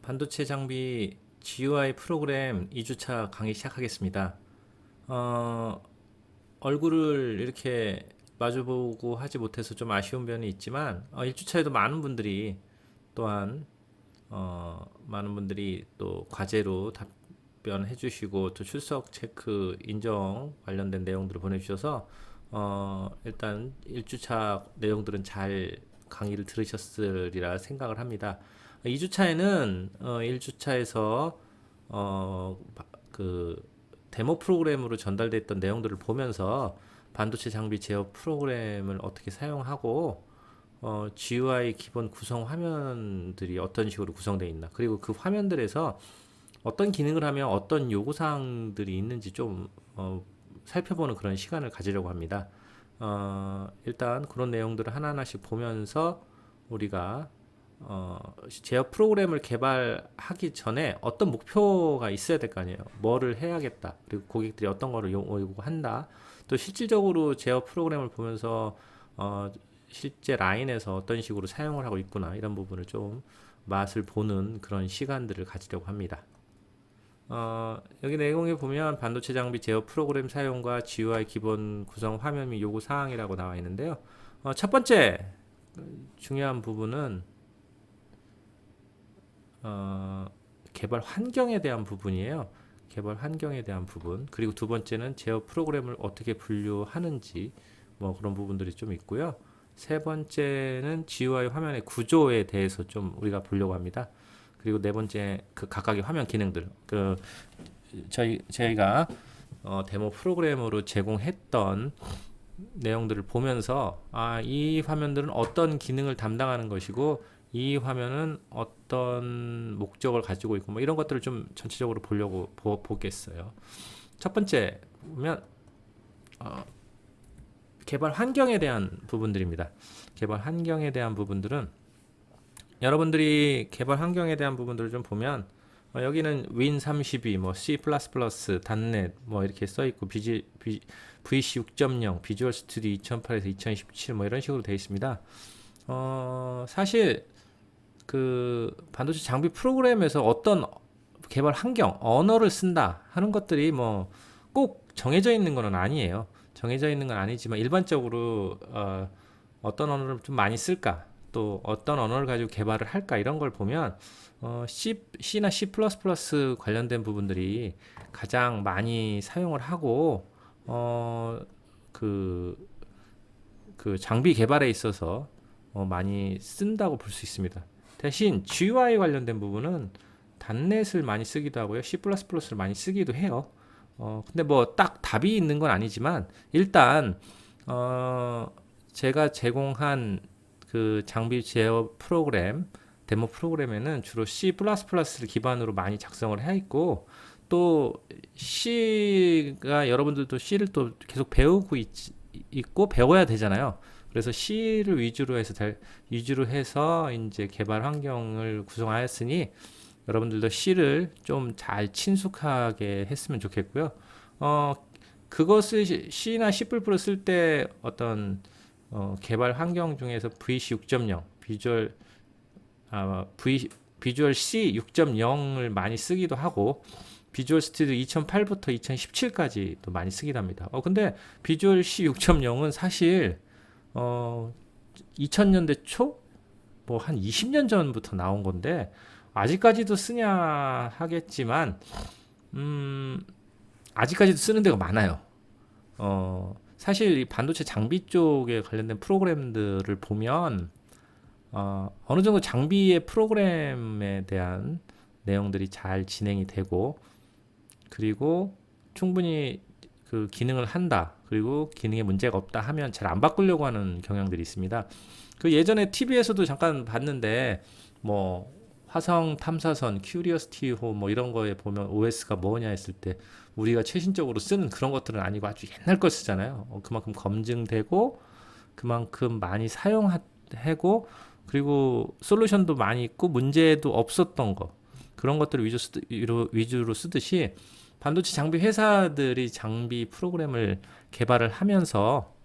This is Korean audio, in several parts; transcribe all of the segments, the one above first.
반도체 장비 GUI 프로그램 2주차 강의 시작하겠습니다. 어, 얼굴을 이렇게 마주보고 하지 못해서 좀 아쉬운 면이 있지만 1주차에도 많은 분들이 또 과제로 답변해 주시고 또 출석 체크 인정 관련된 내용들을 보내주셔서 일단 1주차 내용들은 잘 강의를 들으셨으리라 생각을 합니다. 2주차에는 1주차에서 그 데모 프로그램으로 전달됐던 내용들을 보면서 반도체 장비 제어 프로그램을 어떻게 사용하고 GUI 기본 구성 화면들이 어떤 식으로 구성되어 있나, 그리고 그 화면들에서 어떤 기능을 하면 어떤 요구사항들이 있는지 좀 살펴보는 그런 시간을 가지려고 합니다. 일단 그런 내용들을 하나하나씩 보면서 우리가 제어 프로그램을 개발하기 전에 어떤 목표가 있어야 될 거 아니에요. 뭐를 해야겠다. 그리고 고객들이 어떤 거를 요구한다. 또 실질적으로 제어 프로그램을 보면서 실제 라인에서 어떤 식으로 사용을 하고 있구나. 이런 부분을 좀 맛을 보는 그런 시간들을 가지려고 합니다. 여기 내용에 보면 반도체 장비 제어 프로그램 사용과 GUI 기본 구성 화면 및 요구 사항이라고 나와 있는데요. 첫 번째 중요한 부분은 개발 환경에 대한 부분이에요. 개발 환경에 대한 부분. 그리고 두 번째는 제어 프로그램을 어떻게 분류하는지 뭐 그런 부분들이 좀 있고요. 세 번째는 GUI 화면의 구조에 대해서 좀 우리가 보려고 합니다. 그리고 네 번째 그 각각의 화면 기능들. 저희가 데모 프로그램으로 제공했던 내용들을 보면서 이 화면들은 어떤 기능을 담당하는 것이고 이 화면은 어떤 목적을 가지고 있고 뭐 이런 것들을 좀 전체적으로 보려고 보겠어요. 첫 번째 보면 개발 환경에 대한 부분들입니다. 개발 환경에 대한 부분들은 여러분들이 개발 환경에 대한 부분들을 좀 보면 여기는 Win32, 뭐 C++, .NET 뭐 이렇게 써 있고 VC 6.0, 비주얼 스튜디오 2008에서 2017 뭐 이런 식으로 되어 있습니다. 사실 그 반도체 장비 프로그램에서 어떤 개발 환경, 언어를 쓴다 하는 것들이 뭐 꼭 정해져 있는 건 아니에요. 정해져 있는 건 아니지만 일반적으로 어떤 언어를 좀 많이 쓸까, 또 어떤 언어를 가지고 개발을 할까 이런 걸 보면 C나 C++ 관련된 부분들이 가장 많이 사용을 하고 그 장비 개발에 있어서 많이 쓴다고 볼 수 있습니다. 대신 GUI 관련된 부분은 단넷을 많이 쓰기도 하고요. C++를 많이 쓰기도 해요. 근데 뭐 딱 답이 있는 건 아니지만 일단 제가 제공한 그 장비 제어 프로그램 데모 프로그램에는 주로 C++를 기반으로 많이 작성을 해 있고, 또 C가 여러분들도 C를 또 계속 배우고 있고 배워야 되잖아요. 그래서 C를 위주로 해서 이제 개발 환경을 구성하였으니 여러분들도 C를 좀 잘 친숙하게 했으면 좋겠고요. 그것을 C나 C++ 쓸 때 어떤 개발 환경 중에서 VC 6.0, 비주얼 C 6.0을 많이 쓰기도 하고 비주얼 스튜디오 2008부터 2017까지 또 많이 쓰기도 합니다. 근데 비주얼 C 6.0은 사실 2000년대 초? 뭐 한 20년 전부터 나온 건데 아직까지도 쓰냐 하겠지만 아직까지도 쓰는 데가 많아요. 사실 이 반도체 장비 쪽에 관련된 프로그램들을 보면 어느 정도 장비의 프로그램에 대한 내용들이 잘 진행이 되고, 그리고 충분히 그 기능을 한다, 그리고 기능에 문제가 없다 하면 잘 안 바꾸려고 하는 경향들이 있습니다. 그 예전에 TV에서도 잠깐 봤는데 뭐 화성 탐사선, 큐리어스티호 뭐 이런 거에 보면 OS가 뭐냐 했을 때 우리가 최신적으로 쓰는 그런 것들은 아니고 아주 옛날 걸 쓰잖아요. 그만큼 검증되고 그만큼 많이 사용하고, 그리고 솔루션도 많이 있고 문제도 없었던 거, 그런 것들을 위주로 쓰듯이 반도체 장비 회사들이 장비 프로그램을 개발을 하면서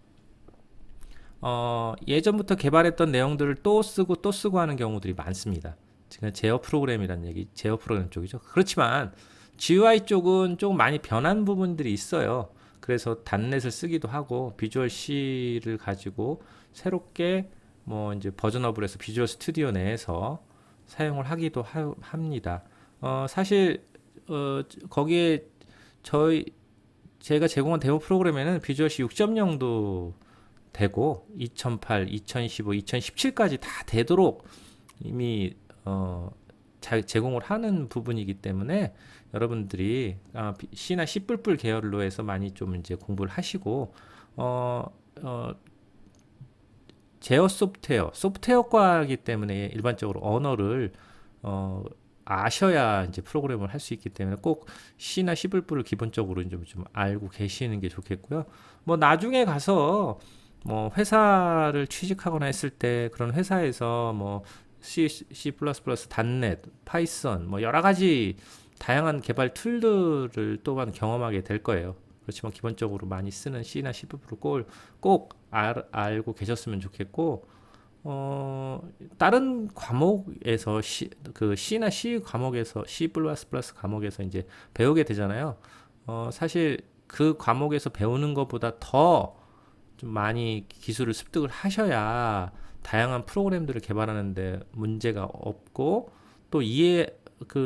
예전부터 개발했던 내용들을 또 쓰고 하는 경우들이 많습니다. 지금 제어 프로그램이라는 얘기, 제어 프로그램 쪽이죠. 그렇지만 GUI 쪽은 조금 많이 변한 부분들이 있어요. 그래서 단넷을 쓰기도 하고 비주얼 C를 가지고 새롭게 뭐 이제 버전업을 해서 비주얼 스튜디오 내에서 사용을 하기도 합니다. 사실 거기에 제가 제공한 데모 프로그램에는 비주얼 C 6.0도 되고 2008, 2015, 2017까지 다 되도록 이미 제공을 하는 부분이기 때문에 여러분들이 C나 C++ 계열로 해서 많이 좀 이제 공부를 하시고 어, 어, 제어 소프트웨어과이기 때문에 일반적으로 언어를 아셔야 이제 프로그램을 할 수 있기 때문에 꼭 C나 C++를 기본적으로 좀 알고 계시는 게 좋겠고요. 뭐 나중에 가서 뭐 회사를 취직하거나 했을 때 그런 회사에서 뭐 C, .NET, 파이썬 뭐 여러 가지 다양한 개발 툴들을 또한 경험하게 될 거예요. 그렇지만 기본적으로 많이 쓰는 C나 C++를 꼭 알고 계셨으면 좋겠고 다른 과목에서 그 C나 C 과목에서 C++ 과목에서 이제 배우게 되잖아요. 사실 그 과목에서 배우는 것보다 더 좀 많이 기술을 습득을 하셔야 다양한 프로그램들을 개발하는데 문제가 없고 또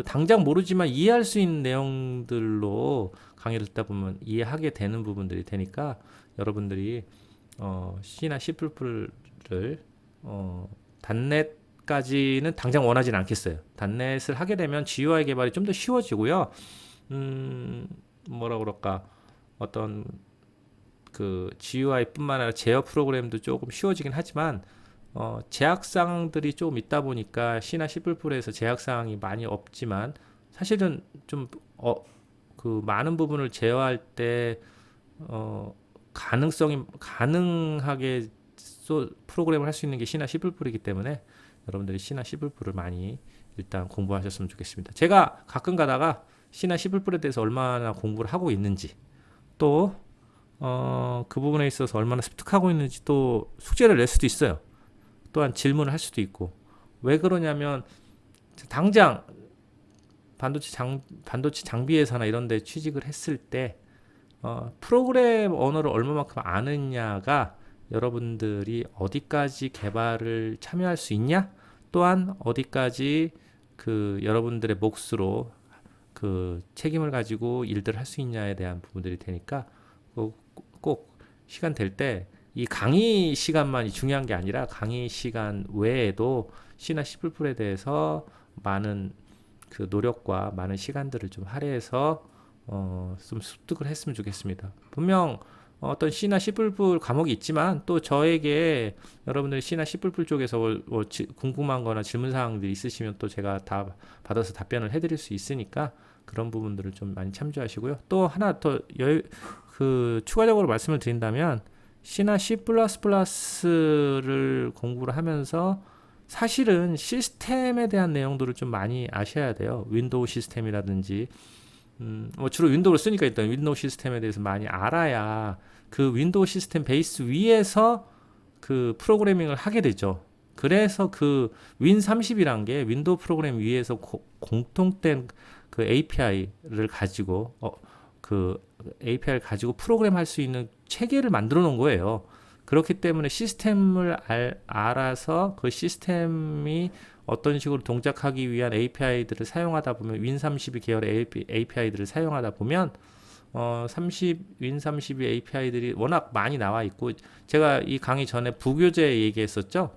당장 모르지만 이해할 수 있는 내용들로 강의를 듣다 보면 이해하게 되는 부분들이 되니까 여러분들이 C나 C++를 단넷까지는 당장 원하지는 않겠어요. 단넷을 하게 되면 GUI 개발이 좀 더 쉬워지고요. 뭐라 그럴까 어떤 그 GUI뿐만 아니라 제어 프로그램도 조금 쉬워지긴 하지만 제약사항들이 조금 있다 보니까 C나 C++에서 제약사항이 많이 없지만 사실은 좀 그 많은 부분을 제어할 때 가능하게 프로그램을 할 수 있는 게 C나 C++이기 때문에 여러분들이 C나 C++를 많이 일단 공부하셨으면 좋겠습니다. 제가 가끔 가다가 C나 C++에 대해서 얼마나 공부를 하고 있는지 또 그 부분에 있어서 얼마나 습득하고 있는지 또 숙제를 낼 수도 있어요. 또한 질문을 할 수도 있고 왜 그러냐면 당장 반도체 장비 회사나 이런 데 취직을 했을 때 프로그램 언어를 얼마만큼 아느냐가 여러분들이 어디까지 개발을 참여할 수 있냐 또한 어디까지 그 여러분들의 몫으로 그 책임을 가지고 일들을 할 수 있냐에 대한 부분들이 되니까 꼭 시간 될 때 이 강의 시간만이 중요한 게 아니라 강의 시간 외에도 C나 C++에 대해서 많은 그 노력과 많은 시간들을 좀 할애해서 좀 습득을 했으면 좋겠습니다. 분명 어떤 C나 C++ 과목이 있지만 또 저에게 여러분들 C나 C++ 쪽에서 궁금한 거나 질문 사항들이 있으시면 또 제가 다 받아서 답변을 해드릴 수 있으니까 그런 부분들을 좀 많이 참조하시고요. 또 하나 더 추가적으로 말씀을 드린다면 C나 C++를 공부를 하면서 사실은 시스템에 대한 내용들을 좀 많이 아셔야 돼요. 윈도우 시스템이라든지 뭐 주로 윈도우를 쓰니까 일단 윈도우 시스템에 대해서 많이 알아야 그 윈도우 시스템 베이스 위에서 그 프로그래밍을 하게 되죠. 그래서 그 윈30이란 게 윈도우 프로그램 위에서 공통된 그 API를 가지고 프로그램 할 수 있는 체계를 만들어 놓은 거예요. 그렇기 때문에 시스템을 알아서 그 시스템이 어떤 식으로 동작하기 위한 API들을 사용하다 보면 윈30이 계열의 API들을 사용하다 보면 윈30의 API들이 워낙 많이 나와 있고 제가 이 강의 전에 부교재 얘기했었죠.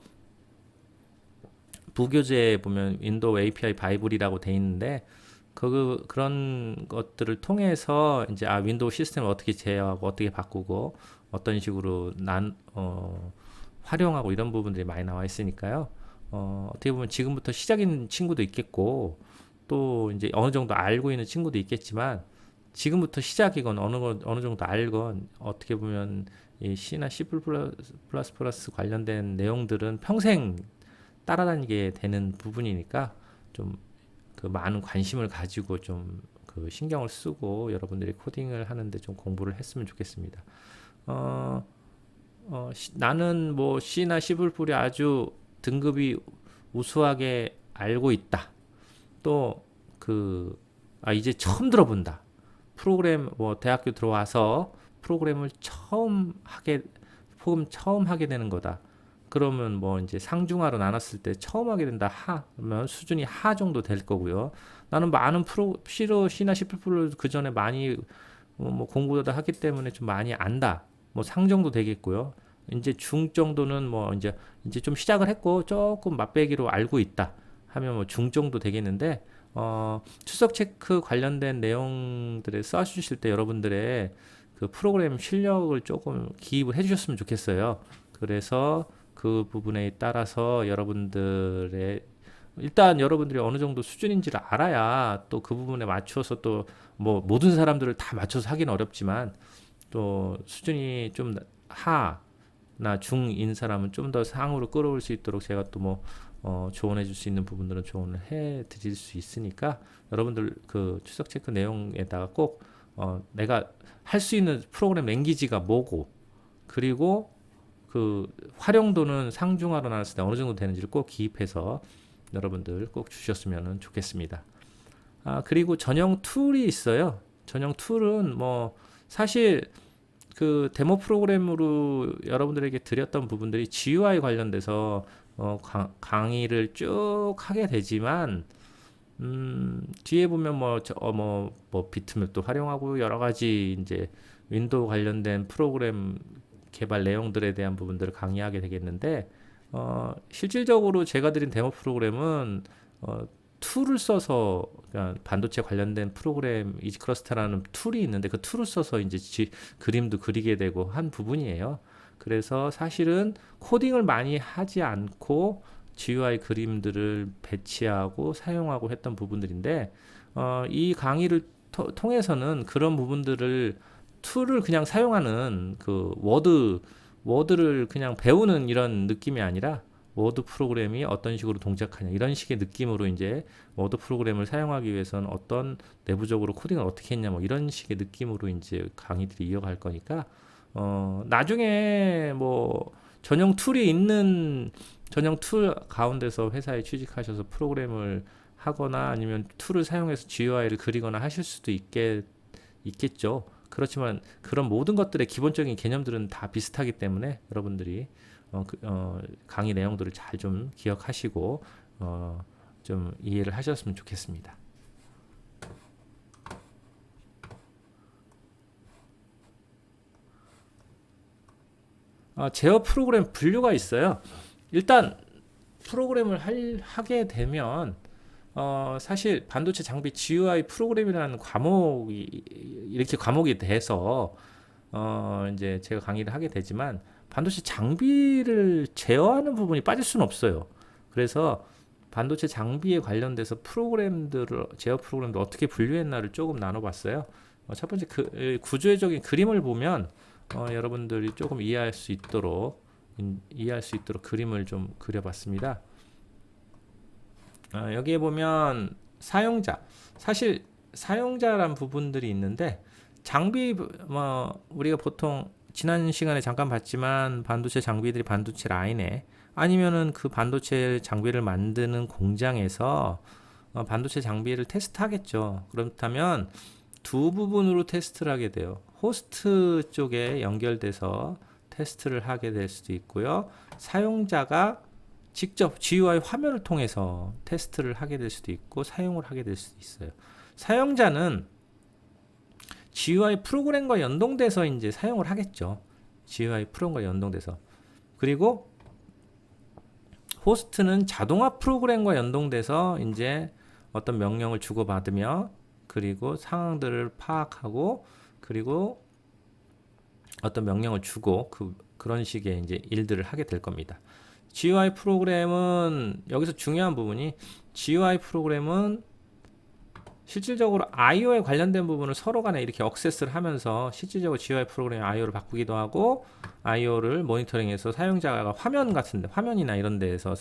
부교재에 보면 윈도우 API 바이블이라고 돼 있는데 그런 것들을 통해서 이제 윈도우 시스템을 어떻게 제어하고 어떻게 바꾸고 어떤 식으로 활용하고 이런 부분들이 많이 나와 있으니까요. 어떻게 보면 지금부터 시작인 친구도 있겠고 또 이제 어느 정도 알고 있는 친구도 있겠지만 지금부터 시작이건 어느 정도 알건 어떻게 보면 이 C나 C++ 관련된 내용들은 평생 따라다니게 되는 부분이니까 좀 그 많은 관심을 가지고 좀 그 신경을 쓰고 여러분들이 코딩을 하는데 좀 공부를 했으면 좋겠습니다. 나는 뭐 C나 C++이 아주 등급이 우수하게 알고 있다. 또 이제 처음 들어본다. 프로그램 뭐 대학교 들어와서 프로그램을 처음 하게 되는 거다. 그러면 뭐 이제 상중하로 나눴을 때 처음 하게 된다. 하면 수준이 하 정도 될 거고요. 나는 많은 C나 C++를 그 전에 많이 뭐 공부도 하기 때문에 좀 많이 안다. 뭐 상 정도 되겠고요. 이제 중 정도는 뭐 이제 좀 시작을 했고 조금 맛배기로 알고 있다 하면 뭐 중 정도 되겠는데, 출석 체크 관련된 내용들을 써주실 때 여러분들의 그 프로그램 실력을 조금 기입을 해주셨으면 좋겠어요. 그래서 그 부분에 따라서 일단 여러분들이 어느 정도 수준인지를 알아야 또 그 부분에 맞춰서 또 뭐 모든 사람들을 다 맞춰서 하기는 어렵지만 또 수준이 좀 하나 중인 사람은 좀 더 상으로 끌어올 수 있도록 제가 또 뭐 조언해 줄 수 있는 부분들은 조언을 해 드릴 수 있으니까 여러분들 그 출석 체크 내용에다가 꼭 내가 할 수 있는 프로그램 랭귀지가 뭐고, 그리고 그 활용도는 상중하로 나눴을 때 어느 정도 되는지를 꼭 기입해서 여러분들 꼭 주셨으면 좋겠습니다. 그리고 전용 툴이 있어요. 전용 툴은 뭐 사실 그 데모 프로그램으로 여러분들에게 드렸던 부분들이 GUI 관련돼서 강의를 쭉 하게 되지만, 뒤에 보면 뭐 비트맵도 활용하고 여러 가지 이제 윈도우 관련된 프로그램 개발 내용들에 대한 부분들을 강의하게 되겠는데, 실질적으로 제가 드린 데모 프로그램은 툴을 써서, 그러니까 반도체 관련된 프로그램 이지클러스터라는 툴이 있는데 그 툴을 써서 이제 그림도 그리게 되고 한 부분이에요. 그래서 사실은 코딩을 많이 하지 않고 GUI 그림들을 배치하고 사용하고 했던 부분들인데, 이 강의를 통해서는 그런 부분들을 툴을 그냥 사용하는 그 워드를 그냥 배우는 이런 느낌이 아니라 워드 프로그램이 어떤 식으로 동작하냐 이런 식의 느낌으로 이제 워드 프로그램을 사용하기 위해서는 어떤 내부적으로 코딩을 어떻게 했냐 뭐 이런 식의 느낌으로 이제 강의들이 이어갈 거니까, 나중에 뭐 전용 툴 가운데서 회사에 취직하셔서 프로그램을 하거나 아니면 툴을 사용해서 GUI를 그리거나 하실 수도 있겠죠. 그렇지만 그런 모든 것들의 기본적인 개념들은 다 비슷하기 때문에 여러분들이 강의 내용들을 잘 좀 기억하시고 좀 이해를 하셨으면 좋겠습니다. 제어 프로그램 분류가 있어요. 일단 프로그램을 하게 되면 사실 반도체 장비 GUI 프로그램이라는 과목이 돼서 이제 제가 강의를 하게 되지만 반도체 장비를 제어하는 부분이 빠질 수는 없어요. 그래서 반도체 장비에 관련돼서 제어 프로그램들 어떻게 분류했나를 조금 나눠봤어요. 첫 번째 구조적인 그림을 보면 여러분들이 조금 이해할 수 있도록 그림을 좀 그려봤습니다. 여기에 보면 사실 사용자란 부분들이 있는데, 장비 우리가 보통 지난 시간에 잠깐 봤지만 반도체 장비들이 반도체 라인에 아니면은 그 반도체 장비를 만드는 공장에서 반도체 장비를 테스트하겠죠. 그렇다면 두 부분으로 테스트를 하게 돼요. 호스트 쪽에 연결돼서 테스트를 하게 될 수도 있고요. 사용자가 직접 GUI 화면을 통해서 테스트를 하게 될 수도 있고 사용을 하게 될 수도 있어요. 사용자는 GUI 프로그램과 연동돼서 이제 사용을 하겠죠. GUI 프로그램과 연동돼서. 그리고 호스트는 자동화 프로그램과 연동돼서 이제 어떤 명령을 주고받으며 그리고 상황들을 파악하고 그리고 어떤 명령을 주고 그런 식의 이제 일들을 하게 될 겁니다. GUI 프로그램은 여기서 중요한 부분이 GUI 프로그램은 실질적으로 I/O에 관련된 부분을 서로 간에 이렇게 액세스를 하면서 실질적으로 GUI 프로그램의 I/O를 바꾸기도 하고 I/O를 모니터링해서 사용자가 화면이나 이런 데에서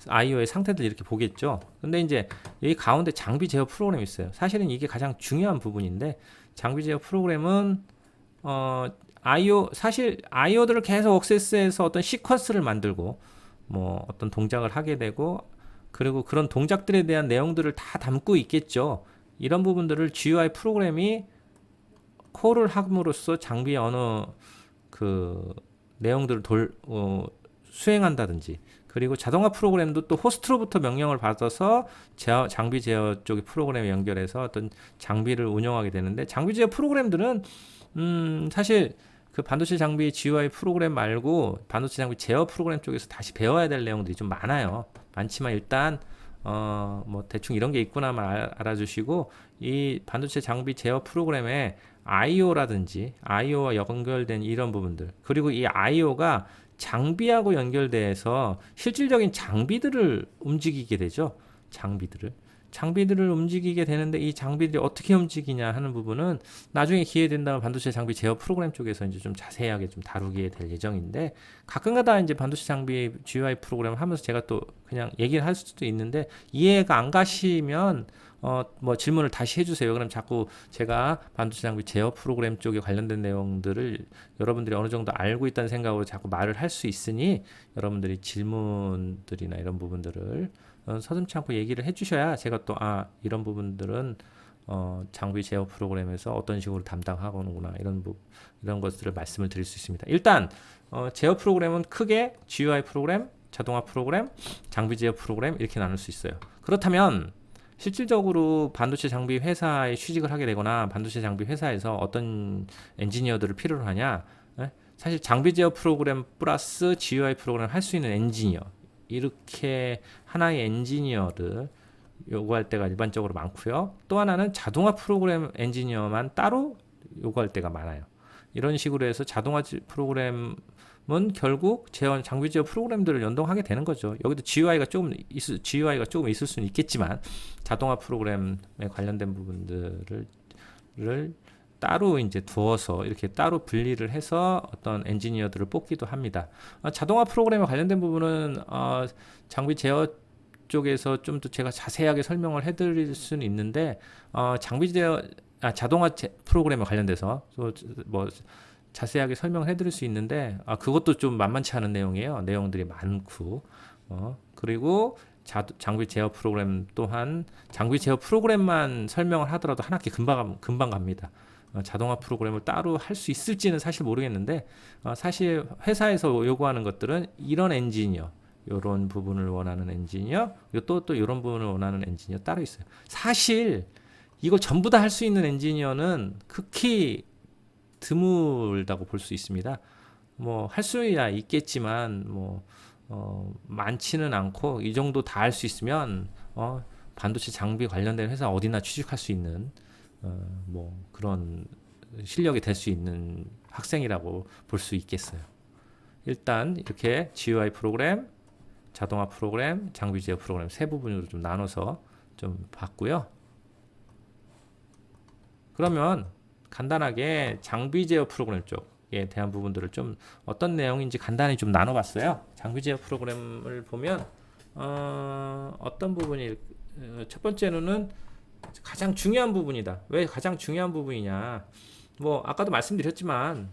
I/O의 상태들 이렇게 보겠죠. 근데 이제 여기 가운데 장비 제어 프로그램이 있어요. 사실은 이게 가장 중요한 부분인데, 장비 제어 프로그램은 사실 I/O들을 계속 액세스해서 어떤 시퀀스를 만들고 뭐 어떤 동작을 하게 되고 그리고 그런 동작들에 대한 내용들을 다 담고 있겠죠. 이런 부분들을 GUI 프로그램이 콜을 함으로써 장비의 어느 그 내용들을 수행한다든지, 그리고 자동화 프로그램도 또 호스트로부터 명령을 받아서 장비 제어 쪽의 프로그램에 연결해서 어떤 장비를 운영하게 되는데, 장비 제어 프로그램들은 사실 그 반도체 장비 GUI 프로그램 말고 반도체 장비 제어 프로그램 쪽에서 다시 배워야 될 내용들이 좀 많아요. 많지만 일단 뭐 대충 이런 게 있구나만 알아주시고, 이 반도체 장비 제어 프로그램에 IO라든지 IO와 연결된 이런 부분들, 그리고 이 IO가 장비하고 연결돼서 실질적인 장비들을 움직이게 되죠. 장비들을 움직이게 되는데, 이 장비들이 어떻게 움직이냐 하는 부분은 나중에 기회 된다면 반도체 장비 제어 프로그램 쪽에서 이제 좀 자세하게 좀 다루게 될 예정인데, 가끔가다 이제 반도체 장비 GUI 프로그램을 하면서 제가 또 그냥 얘기를 할 수도 있는데, 이해가 안 가시면 뭐 질문을 다시 해주세요. 그럼 자꾸 제가 반도체 장비 제어 프로그램 쪽에 관련된 내용들을 여러분들이 어느 정도 알고 있다는 생각으로 자꾸 말을 할 수 있으니, 여러분들이 질문들이나 이런 부분들을 서슴지 않고 얘기를 해주셔야 제가 또 이런 부분들은 장비 제어 프로그램에서 어떤 식으로 담당하거나 이런 것들을 말씀을 드릴 수 있습니다. 일단 제어 프로그램은 크게 GUI 프로그램, 자동화 프로그램, 장비 제어 프로그램 이렇게 나눌 수 있어요. 그렇다면 실질적으로 반도체 장비 회사에 취직을 하게 되거나 반도체 장비 회사에서 어떤 엔지니어들을 필요로 하냐, 사실 장비 제어 프로그램 플러스 GUI 프로그램 할 수 있는 엔지니어, 이렇게 하나의 엔지니어를 요구할 때가 일반적으로 많고요. 또 하나는 자동화 프로그램 엔지니어만 따로 요구할 때가 많아요. 이런 식으로 해서 자동화 프로그램은 결국 장비 제어 프로그램들을 연동하게 되는 거죠. 여기도 GUI가 조금 있을 수는 있겠지만, 자동화 프로그램에 관련된 부분들을 따로 이제 두어서 이렇게 따로 분리를 해서 어떤 엔지니어들을 뽑기도 합니다. 자동화 프로그램에 관련된 부분은 장비 제어 쪽에서 좀 더 제가 자세하게 설명을 해드릴 수는 있는데, 자동화 프로그램에 관련돼서 뭐 자세하게 설명을 해드릴 수 있는데, 그것도 좀 만만치 않은 내용이에요. 내용들이 많고, 그리고 장비 제어 프로그램 또한 장비 제어 프로그램만 설명을 하더라도 한 학기 금방 갑니다. 자동화 프로그램을 따로 할 수 있을지는 사실 모르겠는데, 사실 회사에서 요구하는 것들은 이런 엔지니어, 이런 부분을 원하는 엔지니어, 또 이런 부분을 원하는 엔지니어 따로 있어요. 사실 이걸 전부 다 할 수 있는 엔지니어는 극히 드물다고 볼 수 있습니다. 뭐 할 수야 있겠지만 많지는 않고, 이 정도 다 할 수 있으면 반도체 장비 관련된 회사 어디나 취직할 수 있는 뭐 그런 실력이 될 수 있는 학생이라고 볼 수 있겠어요. 일단 이렇게 GUI 프로그램, 자동화 프로그램, 장비 제어 프로그램 세 부분으로 좀 나눠서 좀 봤고요. 그러면 간단하게 장비 제어 프로그램 쪽에 대한 부분들을 좀 어떤 내용인지 간단히 좀 나눠봤어요. 장비 제어 프로그램을 보면 어떤 부분이, 첫 번째로는 가장 중요한 부분이다. 왜 가장 중요한 부분이냐? 뭐 아까도 말씀드렸지만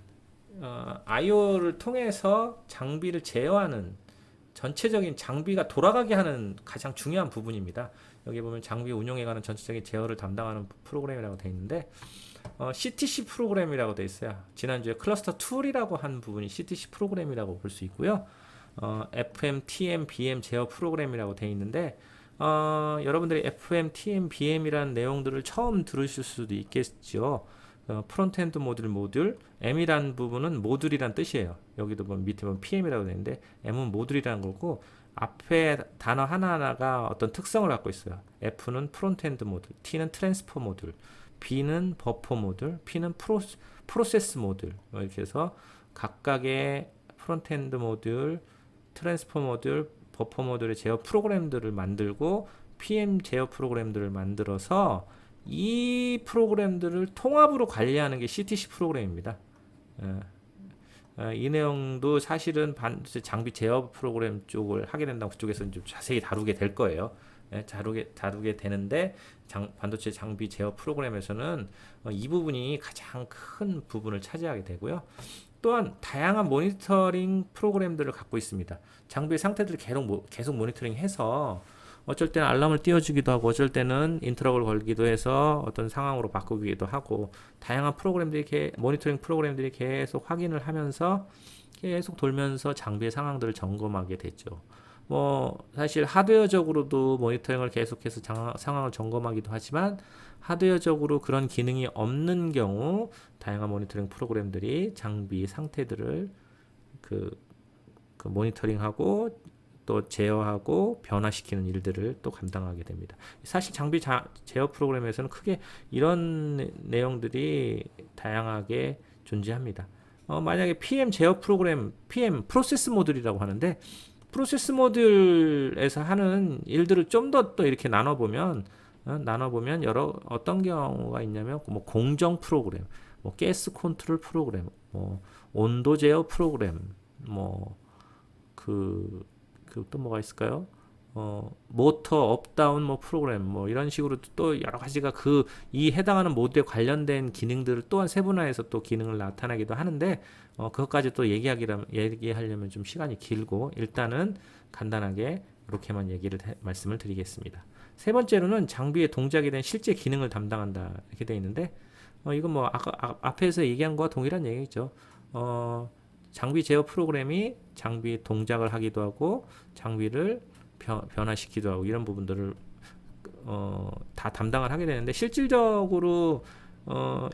IO를 통해서 장비를 제어하는, 전체적인 장비가 돌아가게 하는 가장 중요한 부분입니다. 여기 보면 장비 운용에 관한 전체적인 제어를 담당하는 프로그램이라고 되어 있는데, CTC 프로그램이라고 되어 있어요. 지난주에 클러스터 툴이라고 한 부분이 CTC 프로그램이라고 볼 수 있고요. FM, TM, BM 제어 프로그램이라고 되어 있는데, 여러분들이 FM, TM, BM이라는 내용들을 처음 들으실 수도 있겠죠. 프론트엔드 모듈, M이라는 부분은 모듈이란 뜻이에요. 여기도 보면 밑에 보면 PM이라고 되어 있는데, M은 모듈이라는 거고, 앞에 단어 하나하나가 어떤 특성을 갖고 있어요. F는 프론트엔드 모듈, T는 트랜스퍼 모듈, B는 버퍼 모듈, P는 프로세스 모듈. 이렇게 해서 각각의 프론트엔드 모듈, 트랜스퍼 모듈, 버퍼 모듈의 제어 프로그램들을 만들고, PM 제어 프로그램들을 만들어서 이 프로그램들을 통합으로 관리하는 게 CTC 프로그램입니다. 이 내용도 사실은 장비 제어 프로그램 쪽을 하게 된다면 그쪽에서는 좀 자세히 다루게 될 거예요. 다루게 되는데, 반도체 장비 제어 프로그램에서는 이 부분이 가장 큰 부분을 차지하게 되고요. 또한 다양한 모니터링 프로그램들을 갖고 있습니다. 장비의 상태들을 계속 모니터링해서 어쩔 때는 알람을 띄워주기도 하고 어쩔 때는 인터럽을 걸기도 해서 어떤 상황으로 바꾸기도 하고 다양한 프로그램들이 모니터링 프로그램들이 계속 확인을 하면서 계속 돌면서 장비의 상황들을 점검하게 되죠. 뭐 사실 하드웨어적으로도 모니터링을 계속해서 상황을 점검하기도 하지만 하드웨어적으로 그런 기능이 없는 경우 다양한 모니터링 프로그램들이 장비 상태들을 그, 그 모니터링하고 또 제어하고 변화시키는 일들을 또 감당하게 됩니다. 사실 장비 제어 프로그램에서는 크게 이런 내용들이 다양하게 존재합니다. 만약에 PM 제어 프로그램, PM 프로세스 모듈이라고 하는데 프로세스 모듈에서 하는 일들을 좀 더 또 이렇게 나눠보면 여러 어떤 경우가 있냐면 뭐 공정 프로그램, 뭐 가스 컨트롤 프로그램, 뭐 온도 제어 프로그램, 또 뭐가 있을까요? 모터 업다운 뭐 프로그램 뭐 이런 식으로 또 여러 가지가 이 해당하는 모드에 관련된 기능들을 또한 세분화해서 또 기능을 나타나기도 하는데 그것까지 또 얘기하려면 좀 시간이 길고 일단은 간단하게 이렇게만 말씀을 드리겠습니다. 세 번째로는 장비의 동작에 대한 실제 기능을 담당한다 이렇게 되어 있는데 이건 뭐 아까 앞에서 얘기한 거와 동일한 얘기죠. 장비 제어 프로그램이 장비 동작을 하기도 하고 장비를 변화시키기도 하고 이런 부분들을 다 담당을 하게 되는데 실질적으로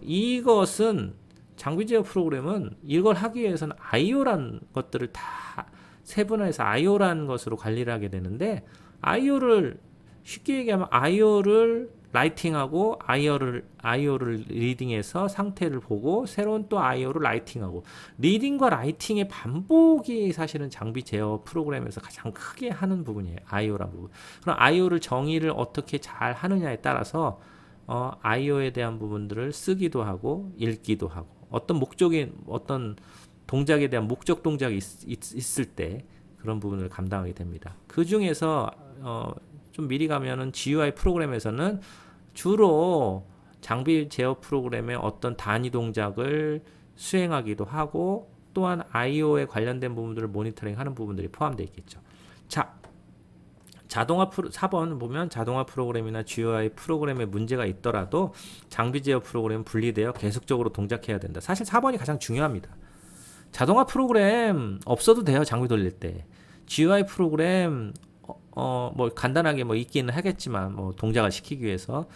이것은 장비 제어 프로그램은 이걸 하기 위해서는 IO란 것들을 다 세분화해서 IO라는 것으로 관리를 하게 되는데 IO를 쉽게 얘기하면 IO를 라이팅하고 IO를 리딩해서 상태를 보고 새로운 또 IO를 라이팅하고 리딩과 라이팅의 반복이 사실은 장비 제어 프로그램에서 가장 크게 하는 부분이에요. IO란 부분. 그럼 IO를 정의를 어떻게 잘 하느냐에 따라서 IO에 대한 부분들을 쓰기도 하고 읽기도 하고 어떤 동작에 대한 목적 동작이 있을 때 그런 부분을 감당하게 됩니다. 그 중에서 좀 미리 가면은 GUI 프로그램에서는 주로 장비 제어 프로그램의 어떤 단위 동작을 수행하기도 하고 또한 IO에 관련된 부분들을 모니터링 하는 부분들이 포함되어 있겠죠. 자, 4번 보면 자동화 프로그램이나 GUI 프로그램에 문제가 있더라도 장비 제어 프로그램은 분리되어 계속적으로 동작해야 된다. 사실 4번이 가장 중요합니다. 자동화 프로그램 없어도 돼요. 장비 돌릴 때. GUI 프로그램 뭐 간단하게 뭐 있기는 하겠지만 뭐 동작을 시키기 위해서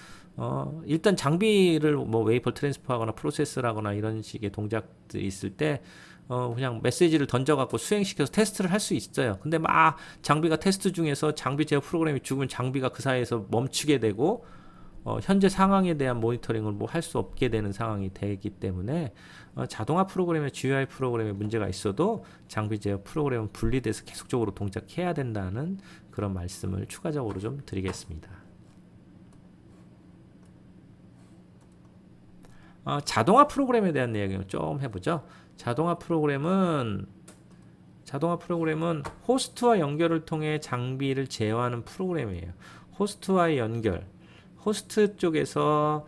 일단 장비를 뭐 웨이퍼 트랜스퍼하거나 프로세스라거나 이런 식의 동작들이 있을 때 그냥 메시지를 던져갖고 수행시켜서 테스트를 할 수 있어요. 근데 막 장비가 테스트 중에서 장비 제어 프로그램이 죽으면 장비가 그 사이에서 멈추게 되고 현재 상황에 대한 모니터링을 뭐 할 수 없게 되는 상황이 되기 때문에 자동화 프로그램에 GUI 프로그램에 문제가 있어도 장비 제어 프로그램은 분리돼서 계속적으로 동작해야 된다는 그런 말씀을 추가적으로 좀 드리겠습니다. 자동화 프로그램에 대한 이야기를 좀 해보죠. 자동화 프로그램은 호스트와 연결을 통해 장비를 제어하는 프로그램이에요. 호스트와의 연결, 호스트 쪽에서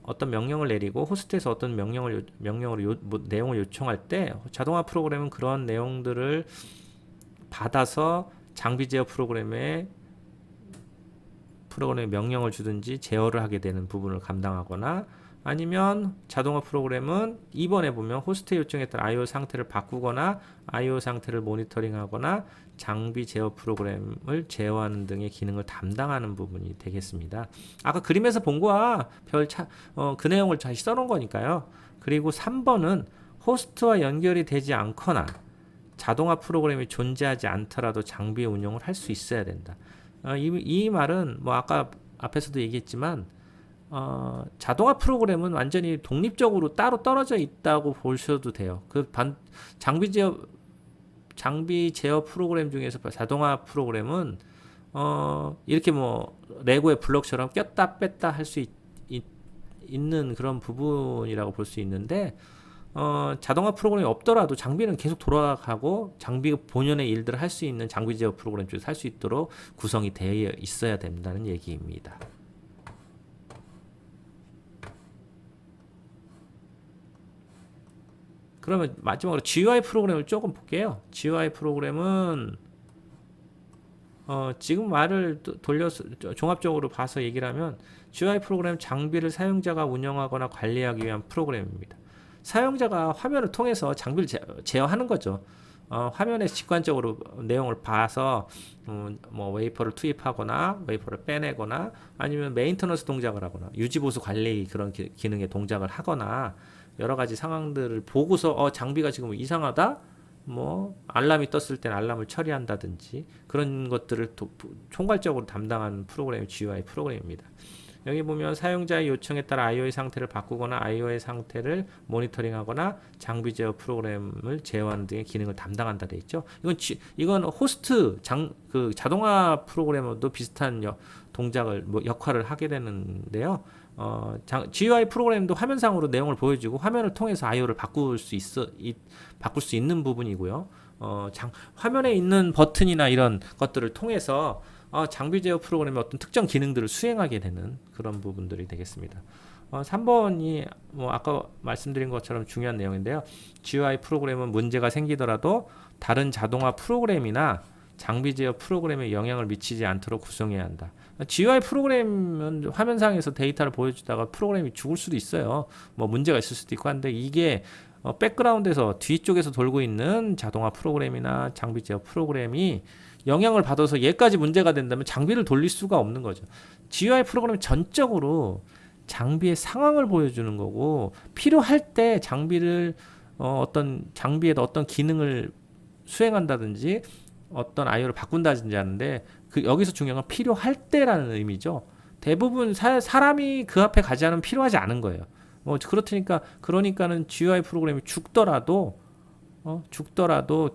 어떤 명령을 내리고 호스트에서 어떤 내용을 요청할 때 자동화 프로그램은 그런 내용들을 받아서 장비 제어 프로그램에 명령을 주든지 제어를 하게 되는 부분을 감당하거나 아니면 자동화 프로그램은 2번에 보면 호스트에 요청했던 IO 상태를 바꾸거나 IO 상태를 모니터링하거나 장비 제어 프로그램을 제어하는 등의 기능을 담당하는 부분이 되겠습니다. 아까 그림에서 본 거와 그 내용을 다시 써놓은 거니까요. 그리고 3번은 호스트와 연결이 되지 않거나 자동화 프로그램이 존재하지 않더라도 장비 운용을 할 수 있어야 된다. 이 말은 뭐 아까 앞에서도 얘기했지만 자동화 프로그램은 완전히 독립적으로 따로 떨어져 있다고 보셔도 돼요. 장비 제어 프로그램 중에서 자동화 프로그램은 이렇게 뭐 레고의 블럭처럼 꼈다 뺐다 할 수 있는 그런 부분이라고 볼 수 있는데 자동화 프로그램이 없더라도 장비는 계속 돌아가고 장비 본연의 일들을 할 수 있는 장비 제어 프로그램 쪽에서 할 수 있도록 구성이 되어 있어야 된다는 얘기입니다. 그러면 마지막으로 GUI 프로그램을 조금 볼게요. GUI 프로그램은 지금 말을 돌려서 종합적으로 봐서 얘기를 하면 GUI 프로그램 장비를 사용자가 운영하거나 관리하기 위한 프로그램입니다. 사용자가 화면을 통해서 장비를 제어하는 거죠. 화면에 직관적으로 내용을 봐서 뭐 웨이퍼를 투입하거나 웨이퍼를 빼내거나 아니면 메인터넌스 동작을 하거나 유지보수 관리 그런 기능의 동작을 하거나 여러 가지 상황들을 보고서 장비가 지금 이상하다 뭐 알람이 떴을 땐 알람을 처리한다든지 그런 것들을 총괄적으로 담당하는 프로그램이 GUI 프로그램입니다. 여기 보면 사용자의 요청에 따라 IO의 상태를 바꾸거나 IO의 상태를 모니터링하거나 장비 제어 프로그램을 제어하는 등의 기능을 담당한다 돼 있죠. 이건 호스트 그 자동화 프로그래머도 비슷한 동작을 역할을 하게 되는데요. GUI 프로그램도 화면상으로 내용을 보여주고 화면을 통해서 IO를 바꿀 수 있는 부분이고요. 화면에 있는 버튼이나 이런 것들을 통해서 장비 제어 프로그램의 어떤 특정 기능들을 수행하게 되는 그런 부분들이 되겠습니다. 3번이 뭐 아까 말씀드린 것처럼 중요한 내용인데요. GUI 프로그램은 문제가 생기더라도 다른 자동화 프로그램이나 장비 제어 프로그램에 영향을 미치지 않도록 구성해야 한다. GUI 프로그램은 화면상에서 데이터를 보여주다가 프로그램이 죽을 수도 있어요. 뭐 문제가 있을 수도 있고 한데 이게 백그라운드에서 뒤쪽에서 돌고 있는 자동화 프로그램이나 장비 제어 프로그램이 영향을 받아서 얘까지 문제가 된다면 장비를 돌릴 수가 없는 거죠. GUI 프로그램은 전적으로 장비의 상황을 보여주는 거고 필요할 때 장비를 어떤 장비에다 어떤 기능을 수행한다든지 어떤 IO를 바꾼다든지 하는데 여기서 중요한 건 필요할 때라는 의미죠. 대부분 사람이 그 앞에 가지 않으면 필요하지 않은 거예요. 그러니까는 GUI 프로그램이 죽더라도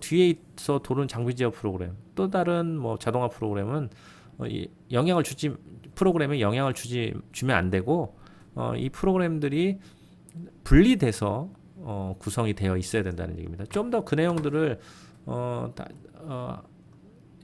뒤에 도는 장비 제어 프로그램 또 다른 뭐 자동화 프로그램은 프로그램에 영향을 주면 안 되고 이 프로그램들이 분리돼서 구성이 되어 있어야 된다는 얘기입니다. 좀 더 그 내용들을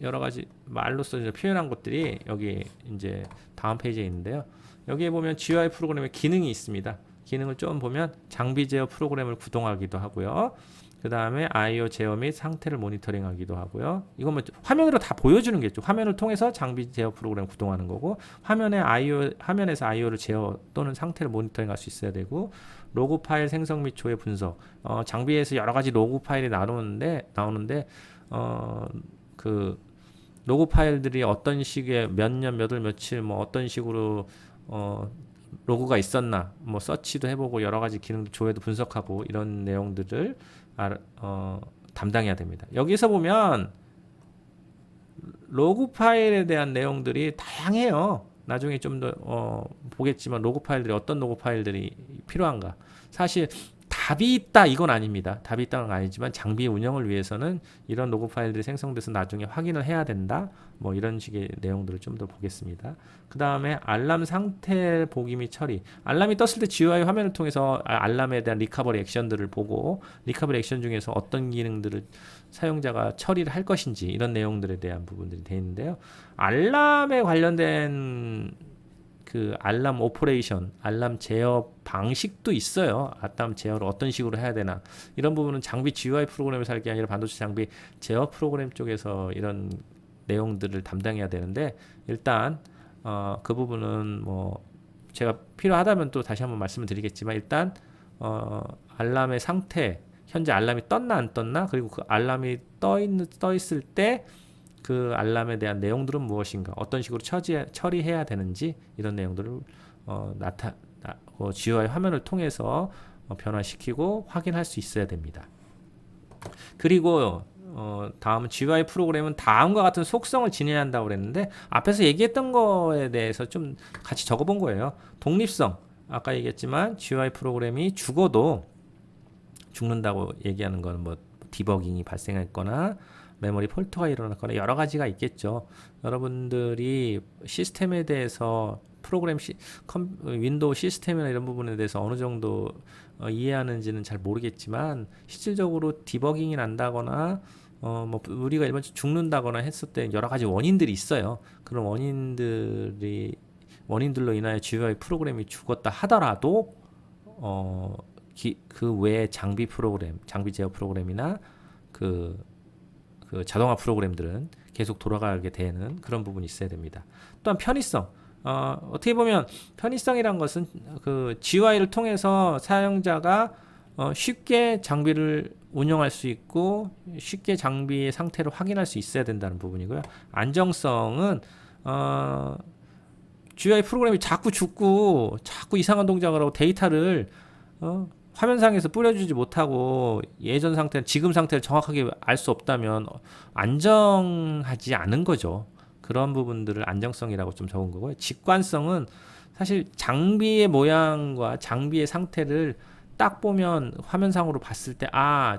여러 가지 말로써 표현한 것들이 여기 이제 다음 페이지에 있는데요. 여기에 보면 GUI 프로그램의 기능이 있습니다. 기능을 좀 보면 장비 제어 프로그램을 구동하기도 하고요. 그 다음에 IO 제어 및 상태를 모니터링하기도 하고요. 이건 뭐 화면으로 다 보여주는 게 있죠. 화면을 통해서 장비 제어 프로그램 구동하는 거고 화면에서 IO를 제어 또는 상태를 모니터링할 수 있어야 되고 로그 파일 생성 및 조회 분석 장비에서 여러 가지 로그 파일이 나오는데 그 로그 파일들이 어떤 식의 몇 년, 몇 월, 며칠 뭐 어떤 식으로 로그가 있었나 뭐 서치도 해보고 여러 가지 기능도 조회도 분석하고 이런 내용들을 담당해야 됩니다. 여기서 보면 로그 파일에 대한 내용들이 다양해요. 나중에 좀 더 보겠지만 로그 파일들이 어떤 로그 파일들이 필요한가. 사실 답이 있다 이건 아닙니다. 답이 있다는 건 아니지만 장비 운영을 위해서는 이런 로그 파일들이 생성돼서 나중에 확인을 해야 된다. 뭐 이런 식의 내용들을 좀 더 보겠습니다. 그 다음에 알람 상태 보기 및 처리. 알람이 떴을 때 GUI 화면을 통해서 알람에 대한 리커버리 액션들을 보고 리커버리 액션 중에서 어떤 기능들을 사용자가 처리를 할 것인지 이런 내용들에 대한 부분들이 되어 있는데요. 알람에 관련된 그 알람 오퍼레이션, 알람 제어 방식도 있어요. 알람 제어를 어떤 식으로 해야 되나 이런 부분은 장비 GUI 프로그램에서 할 게 아니라 반도체 장비 제어 프로그램 쪽에서 이런 내용들을 담당해야 되는데 일단 그 부분은 뭐 제가 필요하다면 또 다시 한번 말씀을 드리겠지만 일단 알람의 상태 현재 알람이 떴나 안 떴나 그리고 그 알람이 떠 있을 때 그 알람에 대한 내용들은 무엇인가 어떤 식으로 처리해야 되는지 이런 내용들을 GUI 화면을 통해서 변화시키고 확인할 수 있어야 됩니다. 그리고 다음은 GUI 프로그램은 다음과 같은 속성을 지녀야 한다고 그랬는데 앞에서 얘기했던 거에 대해서 좀 같이 적어본 거예요. 독립성 아까 얘기했지만 GUI 프로그램이 죽는다고 얘기하는 건 뭐 디버깅이 발생했거나 메모리 폴트가 일어났거나 여러 가지가 있겠죠. 여러분들이 시스템에 대해서 윈도우 시스템이나 이런 부분에 대해서 어느 정도 이해하는지는 잘 모르겠지만 실질적으로 디버깅이 난다거나 뭐 우리가 일반적으로 죽는다거나 했을 때 여러 가지 원인들이 있어요. 그런 원인들로 인하여 GUI 프로그램이 죽었다 하더라도 그 외에 장비 제어 프로그램이나 그 자동화 프로그램들은 계속 돌아가게 되는 그런 부분이 있어야 됩니다. 또한 편의성. 어떻게 보면 편의성이란 것은 그 GUI를 통해서 사용자가 쉽게 장비를 운영할 수 있고 쉽게 장비의 상태를 확인할 수 있어야 된다는 부분이고요. 안정성은 GUI 프로그램이 자꾸 죽고 자꾸 이상한 동작을 하고 데이터를 화면상에서 뿌려주지 못하고 예전 상태, 지금 상태를 정확하게 알 수 없다면 안정하지 않은 거죠. 그런 부분들을 안정성이라고 좀 적은 거고요. 직관성은 사실 장비의 모양과 장비의 상태를 딱 보면 화면상으로 봤을 때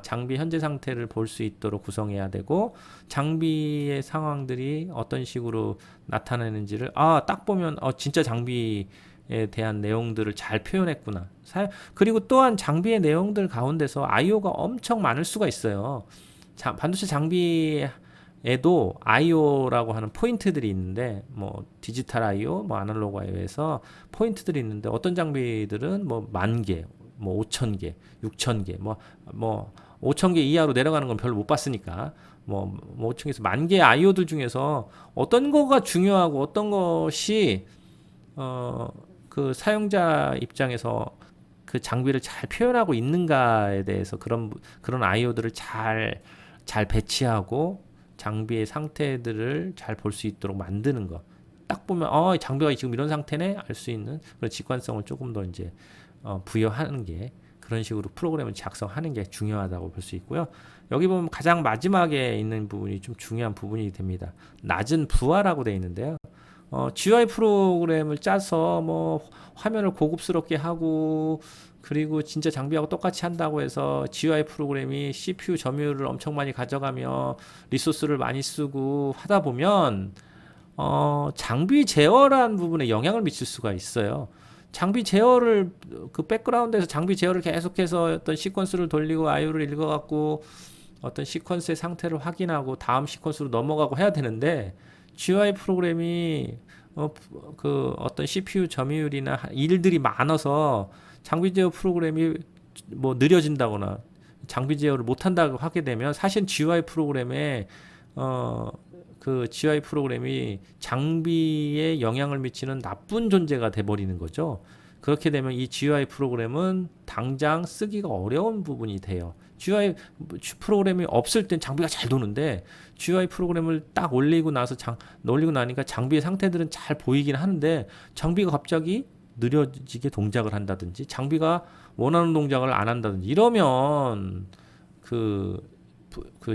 장비 현재 상태를 볼 수 있도록 구성해야 되고 장비의 상황들이 어떤 식으로 나타나는지를 딱 보면 진짜 장비에 대한 내용들을 잘 표현했구나. 그리고 또한 장비의 내용들 가운데서 I/O가 엄청 많을 수가 있어요. 반도체 장비에도 I/O라고 하는 포인트들이 있는데 뭐 디지털 I/O, 뭐 아날로그 I/O에서 포인트들이 있는데 어떤 장비들은 뭐 10,000개, 뭐 5,000개, 6,000개, 뭐 5,000개 이하로 내려가는 건 별로 못 봤으니까 뭐 5,000개에서 10,000개 I/O들 중에서 어떤 거가 중요하고 어떤 것이 그 사용자 입장에서 그 장비를 잘 표현하고 있는가에 대해서 그런 I/O들을 잘 배치하고 장비의 상태들을 잘 볼 수 있도록 만드는 거. 딱 보면 장비가 지금 이런 상태네 알 수 있는 그런 직관성을 조금 더 이제 부여하는 게 그런 식으로 프로그램을 작성하는 게 중요하다고 볼 수 있고요. 여기 보면 가장 마지막에 있는 부분이 좀 중요한 부분이 됩니다. 낮은 부하라고 되어 있는데요. GUI 프로그램을 짜서 뭐 화면을 고급스럽게 하고 그리고 진짜 장비하고 똑같이 한다고 해서 GUI 프로그램이 CPU 점유율을 엄청 많이 가져가며 리소스를 많이 쓰고 하다 보면 장비 제어라는 부분에 영향을 미칠 수가 있어요. 장비 제어를 그 백그라운드에서 장비 제어를 계속해서 어떤 시퀀스를 돌리고 IO를 읽어갖고 어떤 시퀀스의 상태를 확인하고 다음 시퀀스로 넘어가고 해야 되는데 GUI 프로그램이 그 어떤 CPU 점유율이나 일들이 많아서 장비 제어 프로그램이 뭐 느려진다거나 장비 제어를 못한다고 하게 되면 사실 GUI 프로그램에 그 GUI 프로그램이 장비에 영향을 미치는 나쁜 존재가 돼버리는 거죠. 그렇게 되면 이 GUI 프로그램은 당장 쓰기가 어려운 부분이 돼요. GUI 프로그램이 없을 땐 장비가 잘 도는데 GUI 프로그램을 딱 올리고 나니까 장비의 상태들은 잘 보이긴 하는데 장비가 갑자기 느려지게 동작을 한다든지 장비가 원하는 동작을 안 한다든지 이러면 그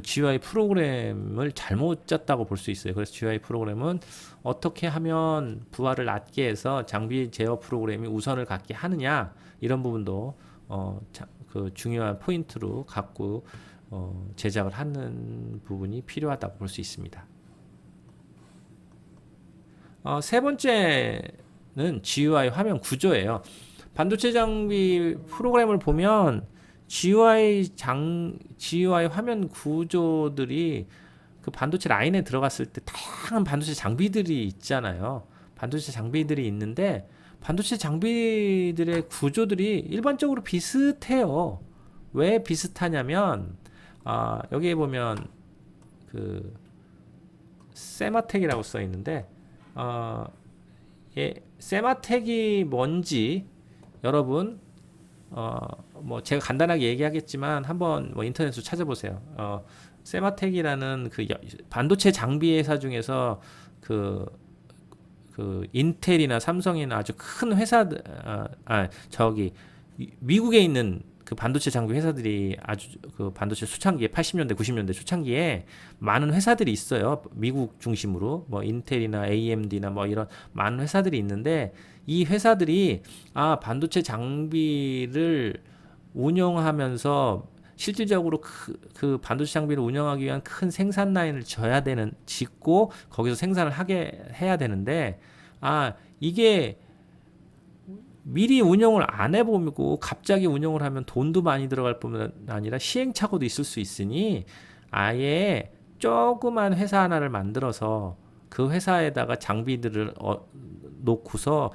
GUI 프로그램을 잘못 짰다고 볼 수 있어요. 그래서 GUI 프로그램은 어떻게 하면 부하를 낮게 해서 장비 제어 프로그램이 우선을 갖게 하느냐 이런 부분도 그 중요한 포인트로 갖고 제작을 하는 부분이 필요하다고 볼 수 있습니다. 세 번째는 GUI 화면 구조예요. 반도체 장비 프로그램을 보면 GUI 화면 구조들이 그 반도체 라인에 들어갔을 때 다양한 반도체 장비들이 있잖아요. 반도체 장비들이 있는데 반도체 장비들의 구조들이 일반적으로 비슷해요. 왜 비슷하냐면 여기에 보면 그 세마텍이라고 써 있는데 세마텍이 뭔지 여러분 뭐 제가 간단하게 얘기하겠지만 한번 뭐 인터넷으로 찾아보세요. 세마텍이라는 그 반도체 장비 회사 중에서 그 인텔이나 삼성이나 아주 큰 회사들 미국에 있는 그 반도체 장비 회사들이 아주 그 반도체 초창기에 80년대 90년대 초창기에 많은 회사들이 있어요. 미국 중심으로 뭐 인텔이나 AMD나 뭐 이런 많은 회사들이 있는데 이 회사들이 반도체 장비를 운영하면서 실질적으로 그 반도체 장비를 운영하기 위한 큰 생산 라인을 짓고 거기서 생산을 해야 되는데 이게 미리 운영을 안 해보고 갑자기 운영을 하면 돈도 많이 들어갈 뿐만 아니라 시행착오도 있을 수 있으니 아예 조그만 회사 하나를 만들어서 그 회사에다가 장비들을 놓고서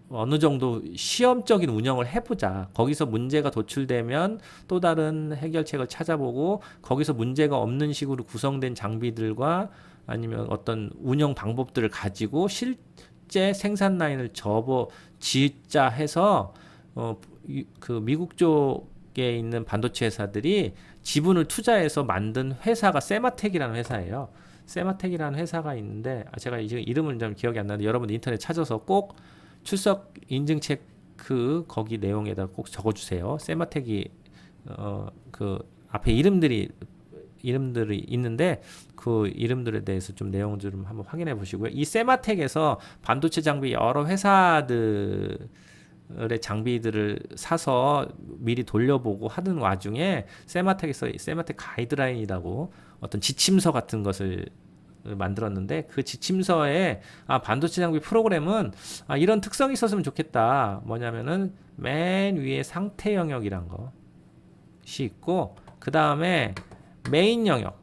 어느 정도 시험적인 운영을 해보자. 거기서 문제가 도출되면 또 다른 해결책을 찾아보고 거기서 문제가 없는 식으로 구성된 장비들과 아니면 어떤 운영 방법들을 가지고 실제 생산 라인을 짓자 해서 그 미국 쪽에 있는 반도체 회사들이 지분을 투자해서 만든 회사가 세마텍이라는 회사예요. 세마텍이라는 회사가 있는데 제가 지금 이름을 좀 기억이 안 나는데 여러분 인터넷 찾아서 꼭 출석 인증 체크 거기 내용에다 꼭 적어주세요. 세마텍이 그 앞에 이름들이 있는데 그 이름들에 대해서 좀 내용 좀 한번 확인해 보시고요. 이 세마텍에서 반도체 장비 여러 회사들의 장비들을 사서 미리 돌려보고 하는 와중에 세마텍에서 세마텍 가이드라인이라고 어떤 지침서 같은 것을 만들었는데 그 지침서에 반도체 장비 프로그램은 이런 특성이 있었으면 좋겠다. 뭐냐면은 맨 위에 상태 영역이란 것이 있고 그 다음에 메인 영역,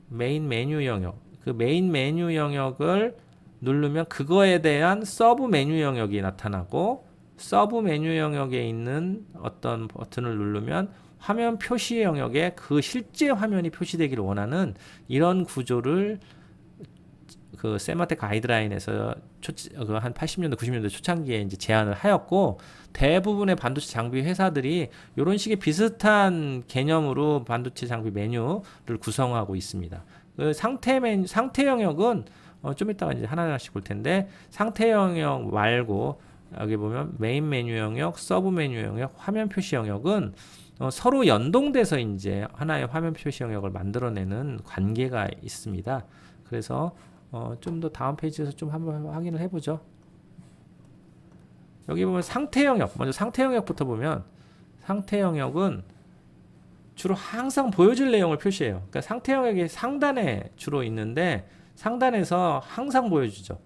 메인 메뉴 영역, 그 메인 메뉴 영역을 누르면 그거에 대한 서브 메뉴 영역이 나타나고 서브 메뉴 영역에 있는 어떤 버튼을 누르면 화면 표시 영역에 그 실제 화면이 표시되기를 원하는 이런 구조를 그 세마텍 가이드라인에서 한 80년대, 90년대 초창기에 이제 제안을 하였고 대부분의 반도체 장비 회사들이 이런 식의 비슷한 개념으로 반도체 장비 메뉴를 구성하고 있습니다. 그 상태 영역은 좀 이따가 이제 하나씩 볼 텐데 상태 영역 말고 여기 보면 메인 메뉴 영역, 서브 메뉴 영역, 화면 표시 영역은 서로 연동돼서 이제 하나의 화면 표시 영역을 만들어내는 관계가 있습니다. 그래서 좀 더 다음 페이지에서 좀 한번 확인을 해보죠. 여기 보면 상태 영역, 먼저 상태 영역부터 보면 상태 영역은 주로 항상 보여줄 내용을 표시해요. 그러니까 상태 영역이 상단에 주로 있는데 상단에서 항상 보여주죠.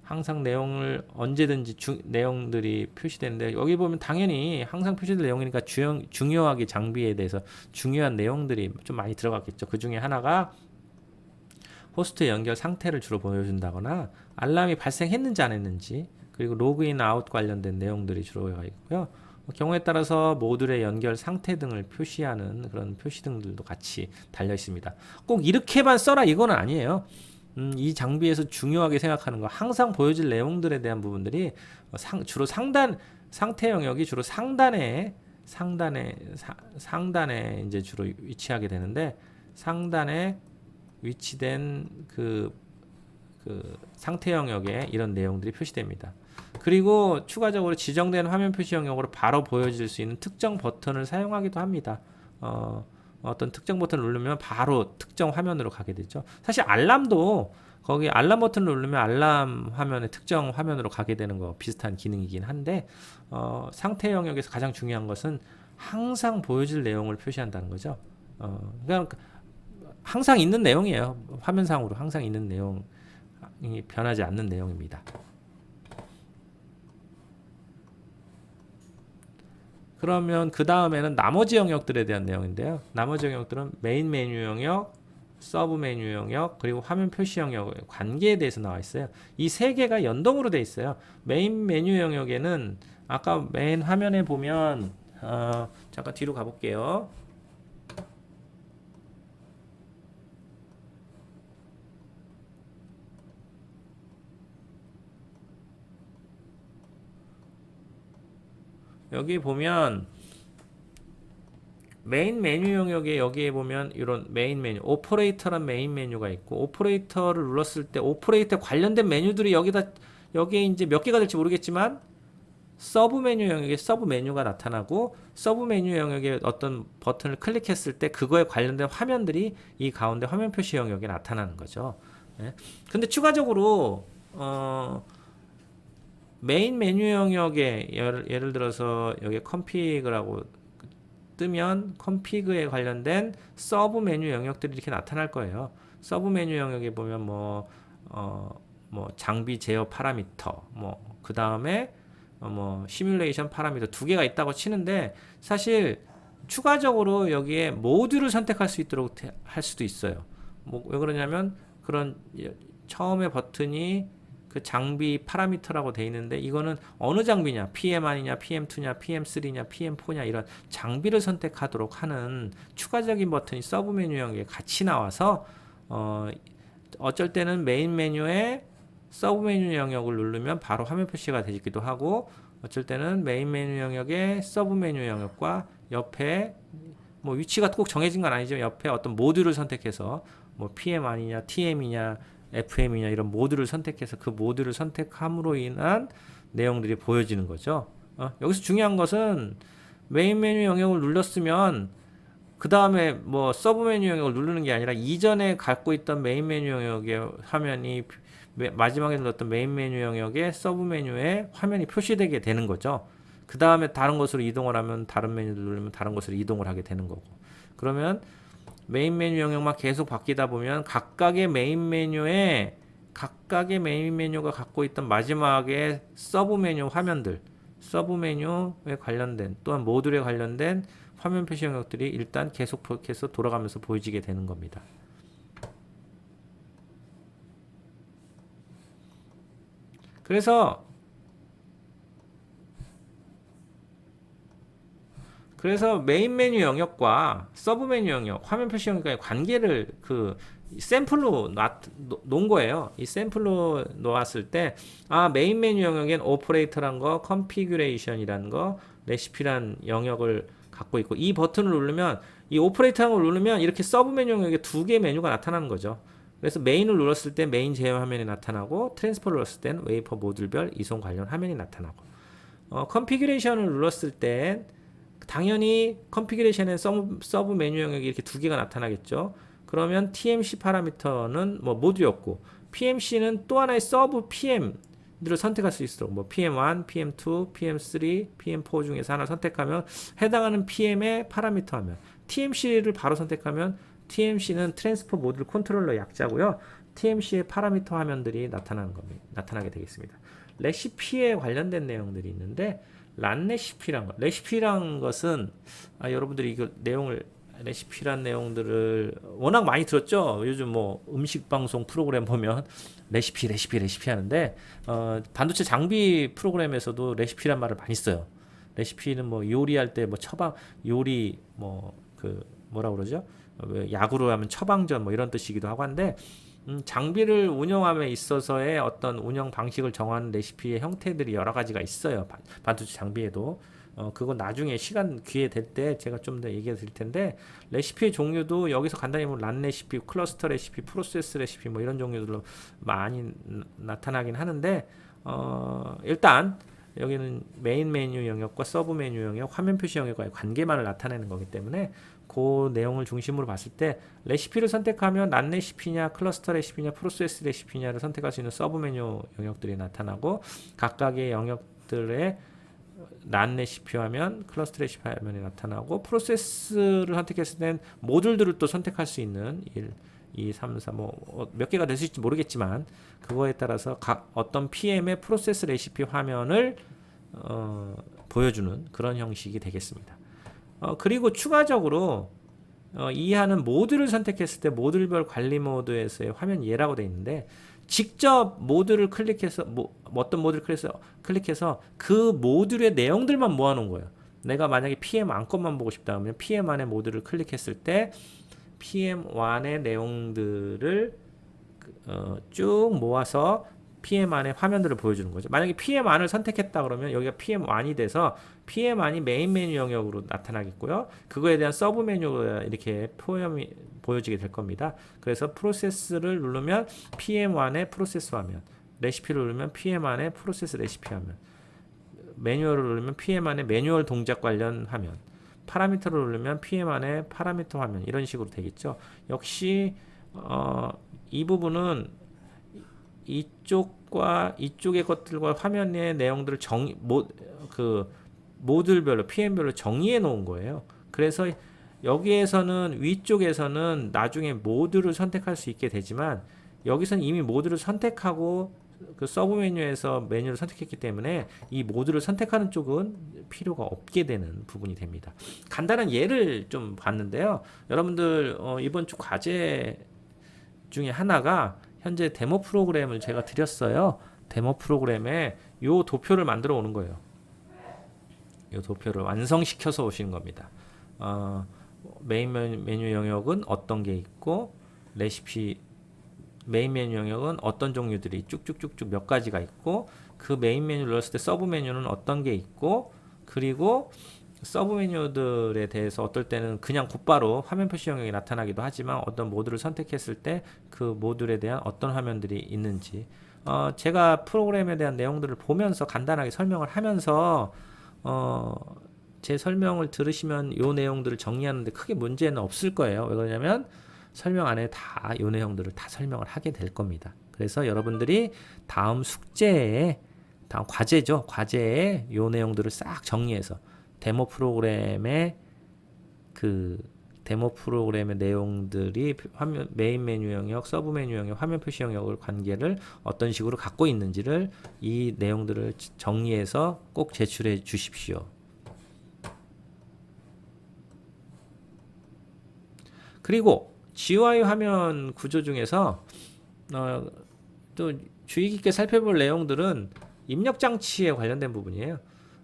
항상 내용을 언제든지 내용들이 표시되는데 여기 보면 당연히 항상 표시될 내용이니까 중요하게 장비에 대해서 중요한 내용들이 좀 많이 들어갔겠죠. 그 중에 하나가 호스트 연결 상태를 주로 보여준다거나 알람이 발생했는지 안 했는지 그리고 로그인 아웃 관련된 내용들이 주로 있고요. 경우에 따라서 모듈의 연결 상태 등을 표시하는 그런 표시 등들도 같이 달려 있습니다. 꼭 이렇게만 써라 이건 아니에요. 이 장비에서 중요하게 생각하는 거 항상 보여질 내용들에 대한 부분들이 주로 상태 영역이 주로 상단에 이제 주로 위치하게 되는데 상단에 위치된 그 상태 영역에 이런 내용들이 표시됩니다. 그리고 추가적으로 지정된 화면 표시 영역으로 바로 보여질 수 있는 특정 버튼을 사용하기도 합니다. 어떤 특정 버튼을 누르면 바로 특정 화면으로 가게 되죠. 사실 알람도 거기 알람 버튼을 누르면 알람 화면에 특정 화면으로 가게 되는 거 비슷한 기능이긴 한데 상태 영역에서 가장 중요한 것은 항상 보여질 내용을 표시한다는 거죠. 그러니까 항상 있는 내용이에요. 화면상으로 항상 있는 내용이 변하지 않는 내용입니다. 그러면 그 다음에는 나머지 영역들에 대한 내용인데요. 나머지 영역들은 메인 메뉴 영역, 서브 메뉴 영역, 그리고 화면 표시 영역의 관계에 대해서 나와 있어요. 이 세 개가 연동으로 되어 있어요. 메인 메뉴 영역에는 아까 메인 화면에 보면 잠깐 뒤로 가볼게요. 여기 보면 메인 메뉴 영역에 여기에 보면 이런 메인 메뉴 오퍼레이터란 메인 메뉴가 있고 오퍼레이터를 눌렀을 때 오퍼레이터 관련된 메뉴들이 여기에 이제 몇 개가 될지 모르겠지만 서브 메뉴 영역에 서브 메뉴가 나타나고 서브 메뉴 영역에 어떤 버튼을 클릭했을 때 그거에 관련된 화면들이 이 가운데 화면 표시 영역에 나타나는 거죠. 네. 근데 추가적으로 메인 메뉴 영역에 예를 들어서 여기 컴피그라고 뜨면 컴피그에 관련된 서브 메뉴 영역들이 이렇게 나타날 거예요. 서브 메뉴 영역에 보면 뭐 장비 제어 파라미터 그 다음에 시뮬레이션 파라미터 두 개가 있다고 치는데 사실 추가적으로 여기에 모듈을 선택할 수 있도록 할 수도 있어요. 왜 그러냐면 그런 처음에 버튼이 그 장비 파라미터라고 돼 있는데 이거는 어느 장비냐 PM1이냐 PM2냐 PM3냐 PM4냐 이런 장비를 선택하도록 하는 추가적인 버튼이 서브 메뉴 영역에 같이 나와서 어쩔 때는 메인 메뉴에 서브 메뉴 영역을 누르면 바로 화면 표시가 되기도 하고, 어쩔 때는 메인 메뉴 영역에 서브 메뉴 영역과 옆에 뭐 위치가 꼭 정해진 건 아니죠. 옆에 어떤 모듈을 선택해서 뭐 PM 아니냐, TM이냐, FM이냐 이런 모듈을 선택해서 그 모듈을 선택함으로 인한 내용들이 보여지는 거죠. 여기서 중요한 것은 메인 메뉴 영역을 눌렀으면 그 다음에 뭐 서브 메뉴 영역을 누르는 게 아니라 이전에 갖고 있던 메인 메뉴 영역의 화면이 마지막에 눌렀던 메인 메뉴 영역의 서브 메뉴에 화면이 표시되게 되는 거죠. 그 다음에 다른 곳으로 이동을 하면 다른 메뉴를 누르면 다른 곳으로 이동을 하게 되는 거고. 그러면 메인 메뉴 영역만 계속 바뀌다 보면 각각의 메인 메뉴가 갖고 있던 마지막에 서브 메뉴 화면들, 서브 메뉴에 관련된 또한 모듈에 관련된 화면 표시 영역들이 일단 계속해서 돌아가면서 보여지게 되는 겁니다. 그래서 메인 메뉴 영역과 서브 메뉴 영역, 화면 표시 영역과의 관계를 그 샘플로 놓은 거예요. 이 샘플로 놓았을 때, 메인 메뉴 영역엔 오퍼레이터란 거, 컨피규레이션이라는 거, 레시피란 영역을 갖고 있고, 이 버튼을 누르면, 이 오퍼레이터란 걸 누르면 이렇게 서브 메뉴 영역에 두 개의 메뉴가 나타나는 거죠. 그래서 메인을 눌렀을 때 메인 제어 화면이 나타나고, 트랜스퍼를 눌렀을 땐 웨이퍼 모듈별 이송 관련 화면이 나타나고, 컨피규레이션을 눌렀을 땐 당연히 컨피규레이션의 서브 메뉴 영역이 이렇게 두 개가 나타나겠죠. 그러면 TMC 파라미터는 뭐 모듈이었고, PMC는 또 하나의 서브 PM들을 선택할 수 있도록 뭐 PM1, PM2, PM3, PM4 중에서 하나 선택하면 해당하는 PM의 파라미터 화면, TMC를 바로 선택하면 TMC는 트랜스퍼 모듈 컨트롤러 약자고요. TMC의 파라미터 화면들이 나타나게 되겠습니다. 레시피에 관련된 내용들이 있는데, 레시피란 것은 여러분들이 이거 레시피란 내용들을 워낙 많이 들었죠. 요즘 뭐 음식 방송 프로그램 보면 레시피 하는데, 반도체 장비 프로그램에서도 레시피란 말을 많이 써요. 레시피는 뭐 요리할 때 뭐 요리 뭐라 그러죠? 야구로 하면 처방전 뭐 이런 뜻이기도 하고 한데, 장비를 운영함에 있어서의 어떤 운영 방식을 정하는 레시피의 형태들이 여러 가지가 있어요. 반도체 장비에도. 그건 나중에 시간 기회 될 때 제가 좀 더 얘기해 드릴 텐데, 레시피의 종류도 여기서 간단히 보면 란 레시피, 클러스터 레시피, 프로세스 레시피 뭐 이런 종류들로 많이 나타나긴 하는데, 일단 여기는 메인 메뉴 영역과 서브 메뉴 영역, 화면 표시 영역과의 관계만을 나타내는 거기 때문에 그 내용을 중심으로 봤을 때 레시피를 선택하면 란 레시피냐, 클러스터 레시피냐, 프로세스 레시피냐를 선택할 수 있는 서브 메뉴 영역들이 나타나고, 각각의 영역들의 란 레시피 화면, 클러스터 레시피 화면이 나타나고, 프로세스를 선택했을 땐 모듈들을 또 선택할 수 있는 1, 2, 3, 4 뭐 몇 개가 될 수 있을지 모르겠지만 그거에 따라서 어떤 PM의 프로세스 레시피 화면을 보여주는 그런 형식이 되겠습니다. 그리고 추가적으로 이해하는 모듈을 선택했을 때 모듈별 관리 모드에서의 화면 예라고 되어 있는데, 직접 모듈을 클릭해서 어떤 모듈을 클릭해서 그 모듈의 내용들만 모아놓은 거예요. 내가 만약에 PM 안건만 보고 싶다 하면 PM 안의 모듈을 클릭했을 때 PM1의 내용들을 쭉 모아서 PM 안의 화면들을 보여주는 거죠. 만약에 PM1을 선택했다 그러면 여기가 PM1이 돼서 PM1이 메인 메뉴 영역으로 나타나겠고요. 그거에 대한 서브 메뉴가 이렇게 보여지게 될 겁니다. 그래서 프로세스를 누르면 PM1의 프로세스 화면, 레시피를 누르면 PM1의 프로세스 레시피 화면, 매뉴얼을 누르면 PM1의 매뉴얼 동작 관련 화면, 파라미터를 누르면 PM1의 파라미터 화면, 이런 식으로 되겠죠. 역시 이 부분은 이쪽과 이쪽의 것들과 화면의 내용들을 모듈별로 PM별로 정의해 놓은 거예요. 그래서 여기에서는 위쪽에서는 나중에 모듈을 선택할 수 있게 되지만, 여기서는 이미 모듈을 선택하고 그 서브 메뉴에서 메뉴를 선택했기 때문에 이 모듈을 선택하는 쪽은 필요가 없게 되는 부분이 됩니다. 간단한 예를 좀 봤는데요. 여러분들 이번 주 과제 중에 하나가 현재 데모 프로그램을 제가 드렸어요. 데모 프로그램에 요 도표를 만들어 오는 거예요. 요 도표를 완성시켜서 오시는 겁니다. 메인 메뉴 영역은 어떤 게 있고, 레시피 메인 메뉴 영역은 어떤 종류들이 쭉쭉쭉쭉 몇 가지가 있고 그 메인 메뉴를 눌렀을 때 서브 메뉴는 어떤 게 있고 그리고 서브 메뉴들에 대해서 어떨 때는 그냥 곧바로 화면 표시 영역이 나타나기도 하지만 어떤 모듈을 선택했을 때 그 모듈에 대한 어떤 화면들이 있는지 제가 프로그램에 대한 내용들을 보면서 간단하게 설명을 하면서 제 설명을 들으시면 이 내용들을 정리하는데 크게 문제는 없을 거예요. 왜 그러냐면 설명 안에 다 이 내용들을 다 설명을 하게 될 겁니다. 그래서 여러분들이 다음 숙제에 다음 과제죠. 과제에 이 내용들을 싹 정리해서 데모 프로그램의 내용들이 화면 메인 메뉴 영역, 서브 메뉴 영역, 화면 표시 영역을 관계를 어떤 식으로 갖고 있는지를 이 내용들을 정리해서 꼭 제출해 주십시오. 그리고 GUI 화면 구조 중에서 또 주의 깊게 살펴볼 내용들은 입력 장치에 관련된 부분이에요.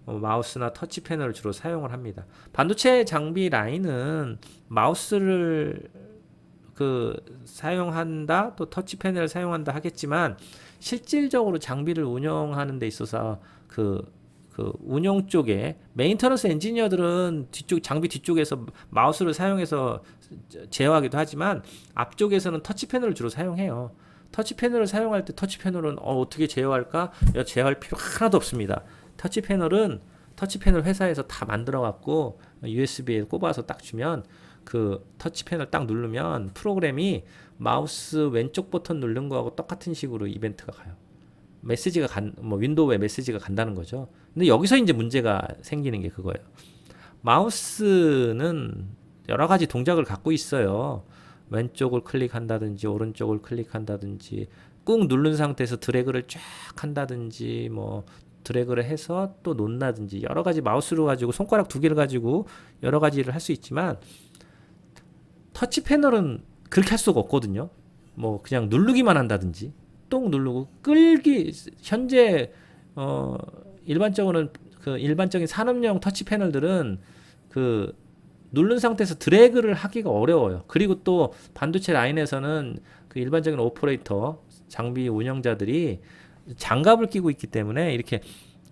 마우스나 터치 패널을 주로 사용을 합니다. 반도체 장비 라인은 마우스를 사용한다, 또 터치 패널을 사용한다 하겠지만 실질적으로 장비를 운영하는 데 있어서 운영 쪽에 메인터넌스 엔지니어들은 장비 뒤쪽에서 마우스를 사용해서 제어하기도 하지만 앞쪽에서는 터치 패널을 주로 사용해요. 터치 패널을 사용할 때 터치 패널은 어떻게 제어할까? 제어할 필요 하나도 없습니다. 터치 패널 회사에서 다 만들어 갖고 USB에 꼽아서 딱 주면 그 터치 패널 딱 누르면 프로그램이 마우스 왼쪽 버튼 누른 거하고 똑같은 식으로 이벤트가 가요. 윈도우에 메시지가 간다는 거죠. 근데 여기서 이제 문제가 생기는 게 그거예요. 마우스는 여러 가지 동작을 갖고 있어요. 왼쪽을 클릭한다든지 오른쪽을 클릭한다든지 꾹 누른 상태에서 드래그를 쫙 한다든지 드래그를 해서 또 놓는다든지 여러 가지 마우스로 가지고 손가락 두 개를 가지고 여러 가지를 할 수 있지만 터치 패널은 그렇게 할 수가 없거든요. 그냥 누르기만 한다든지 똥 누르고 끌기 현재 일반적인 산업용 터치 패널들은 누른 상태에서 드래그를 하기가 어려워요. 그리고 또 반도체 라인에서는 일반적인 오퍼레이터 장비 운영자들이 장갑을 끼고 있기 때문에 이렇게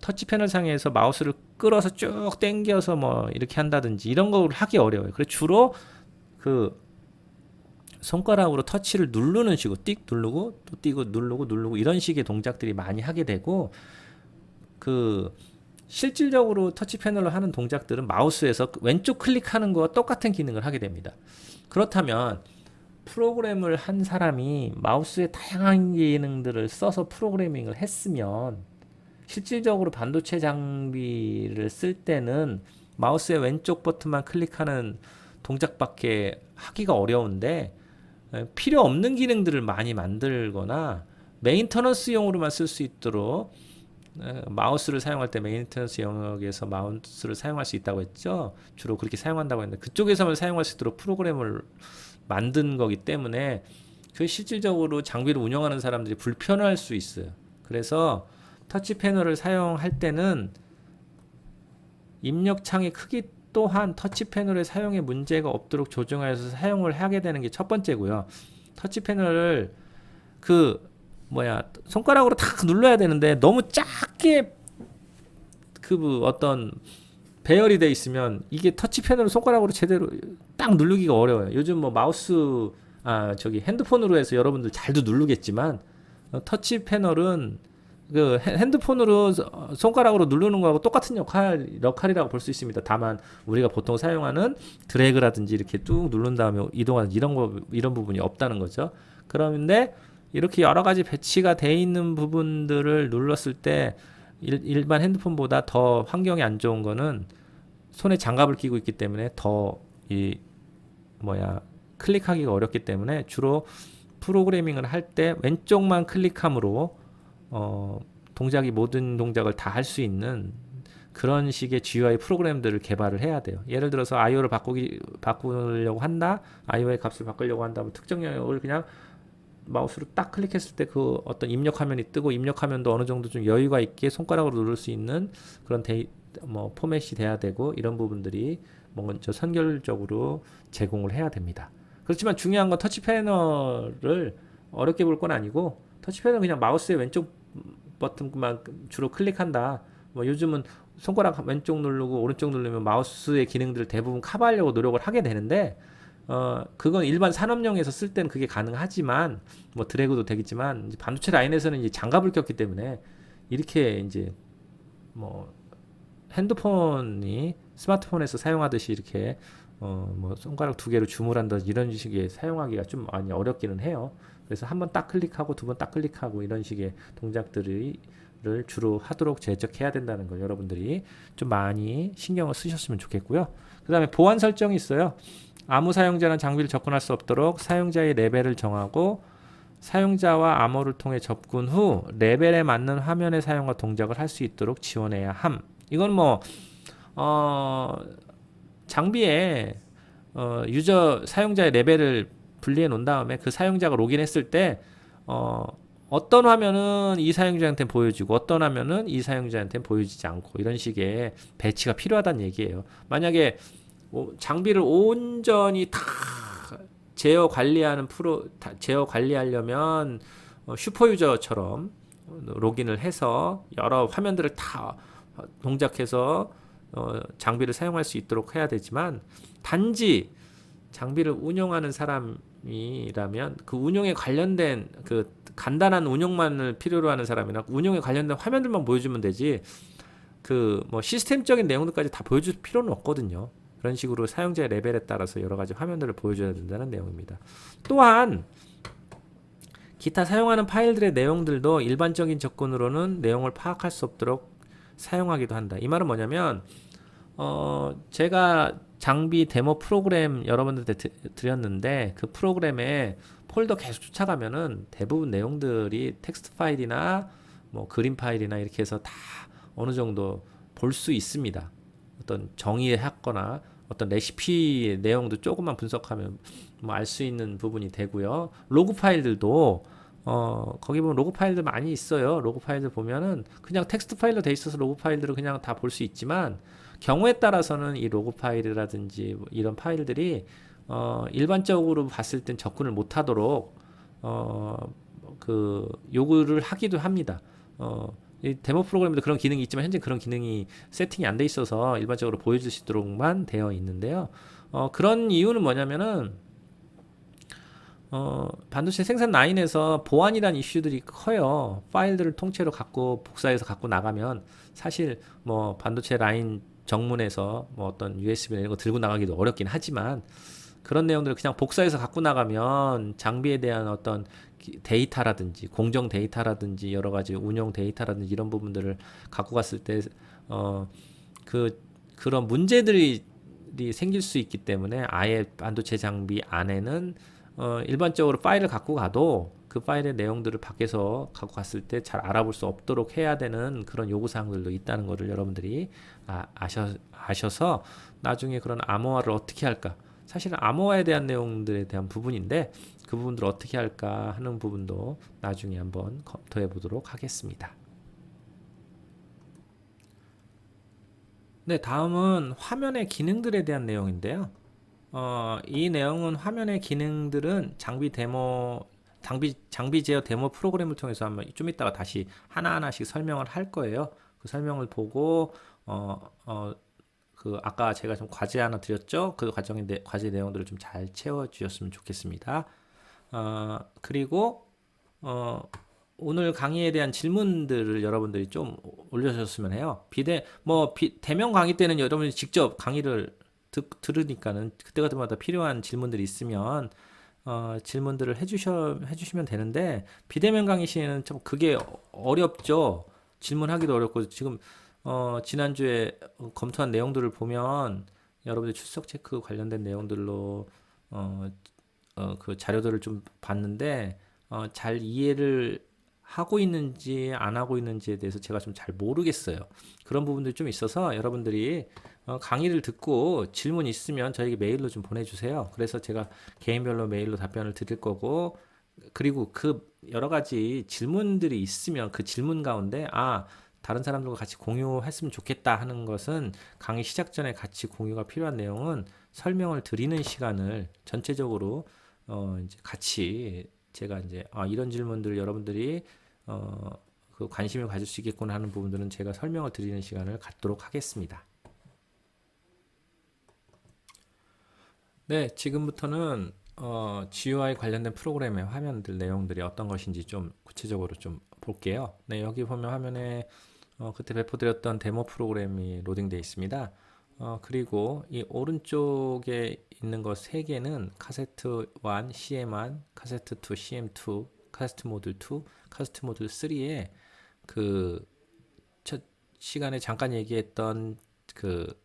터치 패널 상에서 마우스를 끌어서 쭉 당겨서 이렇게 한다든지 이런 걸 하기 어려워요. 그래서 주로 손가락으로 터치를 누르는 식으로 띡 누르고 또 띄고 누르고 이런 식의 동작들이 많이 하게 되고 실질적으로 터치 패널로 하는 동작들은 마우스에서 왼쪽 클릭하는 거와 똑같은 기능을 하게 됩니다. 그렇다면 프로그램을 한 사람이 마우스의 다양한 기능들을 써서 프로그래밍을 했으면 실질적으로 반도체 장비를 쓸 때는 마우스의 왼쪽 버튼만 클릭하는 동작밖에 하기가 어려운데 필요 없는 기능들을 많이 만들거나 메인터넌스용으로만 쓸 수 있도록 마우스를 사용할 때 메인터넌스 영역에서 마우스를 사용할 수 있다고 했죠. 주로 그렇게 사용한다고 했는데 그쪽에서만 사용할 수 있도록 프로그램을 만든 거기 때문에 실질적으로 장비를 운영하는 사람들이 불편할 수 있어요. 그래서 터치 패널을 사용할 때는 입력창의 크기 또한 터치 패널의 사용에 문제가 없도록 조정하여서 사용을 하게 되는 게 첫 번째고요. 터치 패널을 손가락으로 탁 눌러야 되는데 너무 작게 어떤 배열이 돼 있으면 이게 터치 패널을 손가락으로 제대로 딱 누르기가 어려워요. 요즘 마우스 핸드폰으로 해서 여러분들 잘도 누르겠지만 터치 패널은 핸드폰으로 손가락으로 누르는 거하고 똑같은 역할이라고 볼 수 있습니다. 다만 우리가 보통 사용하는 드래그라든지 이렇게 뚝 누른 다음에 이동하는 이런 부분이 없다는 거죠. 그런데 이렇게 여러 가지 배치가 돼 있는 부분들을 눌렀을 때 일반 핸드폰보다 더 환경이 안 좋은 거는 손에 장갑을 끼고 있기 때문에 더 클릭하기가 어렵기 때문에 주로 프로그래밍을 할 때 왼쪽만 클릭함으로 모든 동작을 다 할 수 있는 그런 식의 GUI 프로그램들을 개발을 해야 돼요. 예를 들어서 IO를 바꾸려고 한다. IO의 값을 바꾸려고 한다면 특정 영역을 그냥 마우스로 딱 클릭했을 때 어떤 입력 화면이 뜨고 입력 화면도 어느 정도 좀 여유가 있게 손가락으로 누를 수 있는 그런 포맷이 돼야 되고 이런 부분들이 먼저 선결적으로 제공을 해야 됩니다. 그렇지만 중요한 건 터치 패널을 어렵게 볼 건 아니고 터치패드는 그냥 마우스의 왼쪽 버튼만 주로 클릭한다. 뭐 요즘은 손가락 왼쪽 누르고 오른쪽 누르면 마우스의 기능들을 대부분 커버하려고 노력을 하게 되는데 그건 일반 산업용에서 쓸 때는 그게 가능하지만 뭐 드래그도 되겠지만 이제 반도체 라인에서는 이제 장갑을 꼈기 때문에 이렇게 이제 뭐 핸드폰이 스마트폰에서 사용하듯이 이렇게 뭐 손가락 두 개로 줌을 한다 이런 식의 사용하기가 좀 많이 어렵기는 해요. 그래서 한 번 딱 클릭하고 두 번 딱 클릭하고 이런 식의 동작들을 주로 하도록 제적해야 된다는 걸 여러분들이 좀 많이 신경을 쓰셨으면 좋겠고요. 그 다음에 보안 설정이 있어요. 아무 사용자는 장비를 접근할 수 없도록 사용자의 레벨을 정하고 사용자와 암호를 통해 접근 후 레벨에 맞는 화면의 사용과 동작을 할 수 있도록 지원해야 함. 이건 뭐 장비에 유저 사용자의 레벨을 분리해 놓은 다음에 그 사용자가 로그인했을 때 어떤 화면은 이 사용자한테 보여지고 어떤 화면은 이 사용자한테 보여지지 않고 이런 식의 배치가 필요하다는 얘기예요. 만약에 장비를 온전히 다 제어 관리하는 제어 관리하려면 슈퍼 유저처럼 로그인을 해서 여러 화면들을 다 동작해서 장비를 사용할 수 있도록 해야 되지만 단지 장비를 운영하는 사람이라면 그 운영에 관련된 그 간단한 운영만을 필요로 하는 사람이나 운영에 관련된 화면들만 보여주면 되지 그 뭐 시스템적인 내용들까지 다 보여줄 필요는 없거든요. 그런 식으로 사용자의 레벨에 따라서 여러 가지 화면들을 보여줘야 된다는 내용입니다. 또한 기타 사용하는 파일들의 내용들도 일반적인 접근으로는 내용을 파악할 수 없도록 사용하기도 한다. 이 말은 뭐냐면 제가 장비 데모 프로그램 여러분들한테 드렸는데 그 프로그램에 폴더 계속 쫓아가면은 대부분 내용들이 텍스트 파일이나 뭐 그림 파일이나 이렇게 해서 다 어느 정도 볼 수 있습니다. 어떤 정의했거나 어떤 레시피 내용도 조금만 분석하면 뭐 알 수 있는 부분이 되고요. 로그 파일들도 거기 보면 로그 파일들 많이 있어요. 로그 파일들 보면은 그냥 텍스트 파일로 돼 있어서 로그 파일들을 그냥 다 볼 수 있지만 경우에 따라서는 이 로그 파일이라든지 뭐 이런 파일들이 일반적으로 봤을 땐 접근을 못 하도록 그 요구를 하기도 합니다. 이 데모 프로그램에도 그런 기능이 있지만 현재 그런 기능이 세팅이 안 돼 있어서 일반적으로 보여줄 수 있도록만 되어 있는데요. 그런 이유는 뭐냐면은 반도체 생산 라인에서 보안이란 이슈들이 커요. 파일들을 통째로 갖고 복사해서 갖고 나가면 사실 뭐 반도체 라인 정문에서 뭐 어떤 USB나 이런 거 들고 나가기도 어렵긴 하지만 그런 내용들을 그냥 복사해서 갖고 나가면 장비에 대한 어떤 데이터라든지 공정 데이터라든지 여러 가지 운영 데이터라든지 이런 부분들을 갖고 갔을 때 그런 문제들이 생길 수 있기 때문에 아예 반도체 장비 안에는 일반적으로 파일을 갖고 가도 그 파일의 내용들을 밖에서 갖고 갔을 때 잘 알아볼 수 없도록 해야 되는 그런 요구사항들도 있다는 것을 여러분들이 아셔서 나중에 그런 암호화를 어떻게 할까, 사실은 암호화에 대한 내용들에 대한 부분인데 그 부분들을 어떻게 할까 하는 부분도 나중에 한번 검토해 보도록 하겠습니다. 네, 다음은 화면의 기능들에 대한 내용인데요. 이 내용은 화면의 기능들은 장비 제어 데모 프로그램을 통해서 한번 좀 이따가 다시 하나하나씩 설명을 할 거예요. 그 설명을 보고 그 아까 제가 좀 과제 하나 드렸죠. 그 과제 내용들을 좀 잘 채워 주셨으면 좋겠습니다. 그리고 오늘 강의에 대한 질문들을 여러분들이 좀 올려주셨으면 해요. 대면 강의 때는 여러분이 직접 강의를 들으니까는 그때마다 필요한 질문들이 있으면 질문들을 해주시면 되는데 비대면 강의 시에는 좀 그게 어렵죠. 질문하기도 어렵고 지금 지난주에 검토한 내용들을 보면 여러분들 출석 체크 관련된 내용들로 그 자료들을 좀 봤는데 잘 이해를 하고 있는지 안 하고 있는지에 대해서 제가 좀 잘 모르겠어요. 그런 부분들이 좀 있어서 여러분들이 강의를 듣고 질문 있으면 저에게 메일로 좀 보내주세요. 그래서 제가 개인별로 메일로 답변을 드릴 거고, 그리고 그 여러 가지 질문들이 있으면 그 질문 가운데 다른 사람들과 같이 공유했으면 좋겠다 하는 것은 강의 시작 전에 같이 공유가 필요한 내용은 설명을 드리는 시간을 전체적으로 이제 같이 제가 이제 이런 질문들 여러분들이 그 관심을 가질 수 있겠구나 하는 부분들은 제가 설명을 드리는 시간을 갖도록 하겠습니다. 네, 지금부터는 GUI 관련된 프로그램의 화면들 내용들이 어떤 것인지 좀 구체적으로 좀 볼게요. 네, 여기 보면 화면에 그때 배포드렸던 데모 프로그램이 로딩되어 있습니다. 그리고 이 오른쪽에 있는 것 3개는 카세트 1, CM1, 카세트 2, CM2, 카세트 모듈 2, 카세트 모듈 3에 그 첫 시간에 잠깐 얘기했던 그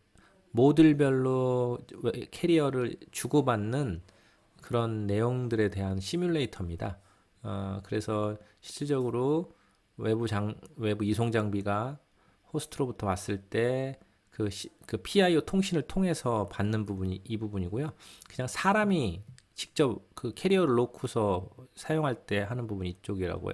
모듈별로 캐리어를 주고받는 그런 내용들에 대한 시뮬레이터입니다. 그래서 실질적으로 외부 이송 장비가 호스트로부터 왔을 때 그 PIO 통신을 통해서 받는 부분이 이 부분이고요. 그냥 사람이 직접 그 캐리어를 놓고서 사용할 때 하는 부분이 이쪽이라고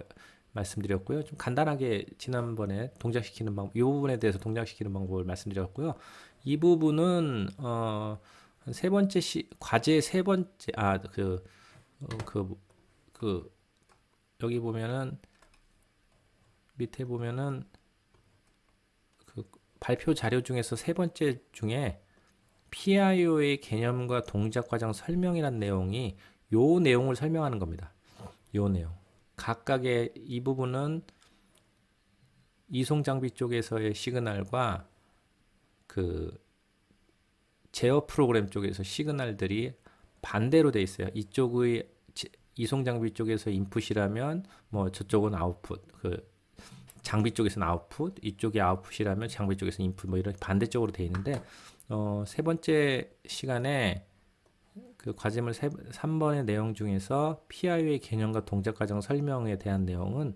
말씀드렸고요. 좀 간단하게 지난번에 동작시키는 방법, 이 부분에 대해서 동작시키는 방법을 말씀드렸고요. 이 부분은 세 번째 과제 세 번째 여기 보면은 밑에 보면은 그 발표 자료 중에서 세 번째 중에 PIO의 개념과 동작 과정 설명이라는 내용이 요 내용을 설명하는 겁니다. 요 내용. 각각의 이 부분은 이송 장비 쪽에서의 시그널과 그 제어 프로그램 쪽에서 시그널들이 반대로 돼 있어요. 이쪽의 이송 장비 쪽에서 인풋이라면 뭐 저쪽은 아웃풋, 그 장비 쪽에서는 아웃풋, 이쪽이 아웃풋이라면 장비 쪽에서 인풋, 뭐 이런 반대쪽으로 돼 있는데 세 번째 시간에 그 과제물 3번의 내용 중에서 PIO의 개념과 동작 과정 설명에 대한 내용은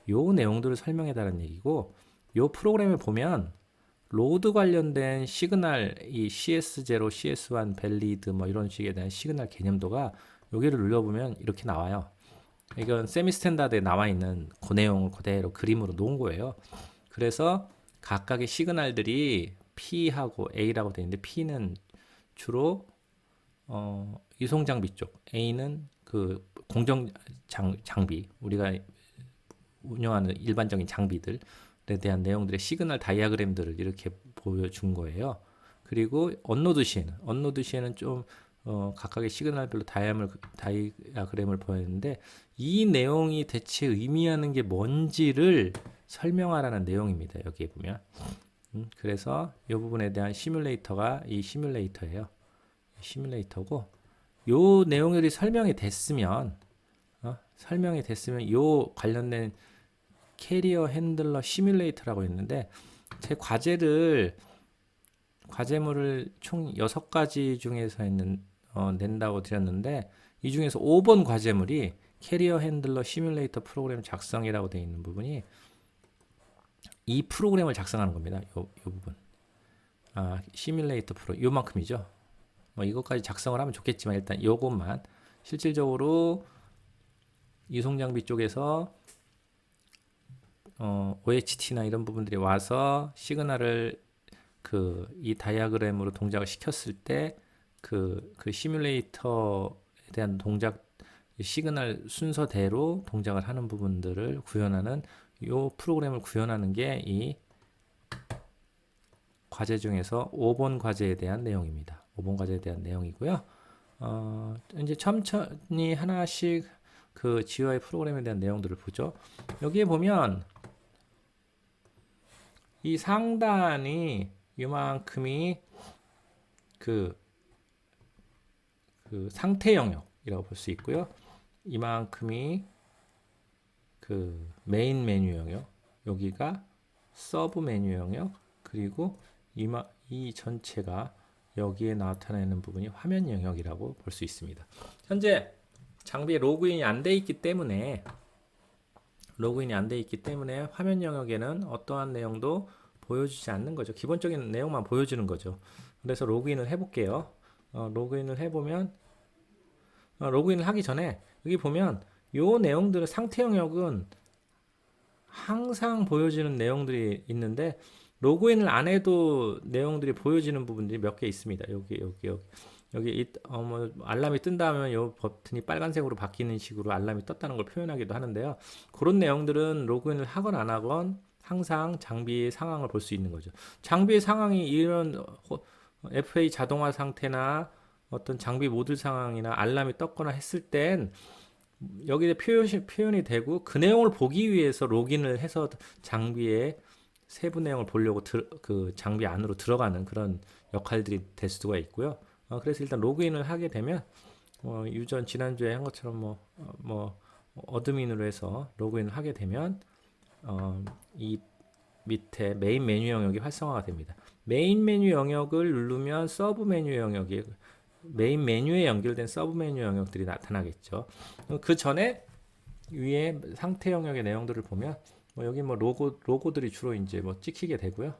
요 내용들을 설명해 달라는 얘기고, 요 프로그램에 보면 로드 관련된 시그널, 이 CS0, CS1, 밸리드 뭐 이런 식에 대한 시그널 개념도가 여기를 눌러보면 이렇게 나와요. 이건 세미 스탠다드에 나와 있는 그 내용을 그대로 그림으로 놓은 거예요. 그래서 각각의 시그널들이 P하고 A라고 되어 있는데, P는 주로 이송 장비 쪽, A는 그 공정 장비, 우리가 운영하는 일반적인 장비들에 대한 내용들의 시그널 다이아그램들을 이렇게 보여준 거예요. 그리고 언노드 시에는 좀 각각의 시그널별로 다이아그램을 보였는데, 이 내용이 대체 의미하는 게 뭔지를 설명하라는 내용입니다. 여기에 보면. 그래서 이 부분에 대한 시뮬레이터가 이 시뮬레이터예요. 시뮬레이터고, 요 내용들이 설명이 됐으면 요 관련된 캐리어 핸들러 시뮬레이터라고 있는데, 제 과제물을 총 6가지 중에서 낸다고 드렸는데, 이 중에서 5번 과제물이 캐리어 핸들러 시뮬레이터 프로그램 작성이라고 되어 있는 부분이 이 프로그램을 작성하는 겁니다. 요 부분. 시뮬레이터 요만큼이죠. 뭐 이것까지 작성을 하면 좋겠지만 일단 요것만, 실질적으로 이송 장비 쪽에서 OHT나 이런 부분들이 와서 시그널을 이 다이아그램으로 동작을 시켰을 때 그 시뮬레이터에 대한 동작 시그널 순서대로 동작을 하는 부분들을 구현하는, 요 프로그램을 구현하는 게 이 과제 중에서 5번 과제에 대한 내용입니다. 5번 과제에 대한 내용이고요. 이제 천천히 하나씩 그 GUI 프로그램에 대한 내용들을 보죠. 여기에 보면 이 상단이 이만큼이 그 상태 영역이라고 볼 수 있고요. 이만큼이 그 메인 메뉴 영역, 여기가 서브 메뉴 영역, 그리고 이 전체가 여기에 나타내는 부분이 화면 영역이라고 볼 수 있습니다. 현재 장비에 로그인이 안 돼 있기 때문에 화면 영역에는 어떠한 내용도 보여주지 않는 거죠. 기본적인 내용만 보여주는 거죠. 그래서 로그인을 해볼게요. 로그인을 해보면 로그인을 하기 전에 여기 보면 요 내용들은 상태 영역은 항상 보여지는 내용들이 있는데, 로그인을 안 해도 내용들이 보여지는 부분들이 몇 개 있습니다. 여기 뭐 알람이 뜬다 하면 이 버튼이 빨간색으로 바뀌는 식으로 알람이 떴다는 걸 표현하기도 하는데요. 그런 내용들은 로그인을 하건 안 하건 항상 장비의 상황을 볼 수 있는 거죠. 장비의 상황이 이런 FA 자동화 상태나 어떤 장비 모듈 상황이나 알람이 떴거나 했을 땐 여기에 표현이 되고 그 내용을 보기 위해서 로그인을 해서 장비의 세부 내용을 보려고 그 장비 안으로 들어가는 그런 역할들이 될 수가 있고요. 그래서 일단 로그인을 하게 되면 유전 지난주에 한 것처럼 어드민으로 해서 로그인을 하게 되면 이 밑에 메인 메뉴 영역이 활성화가 됩니다. 메인 메뉴 영역을 누르면 서브 메뉴 영역이 메인 메뉴에 연결된 서브 메뉴 영역들이 나타나겠죠. 그 전에 위에 상태 영역의 내용들을 보면 여기 로고들이 주로 이제 찍히게 되고요.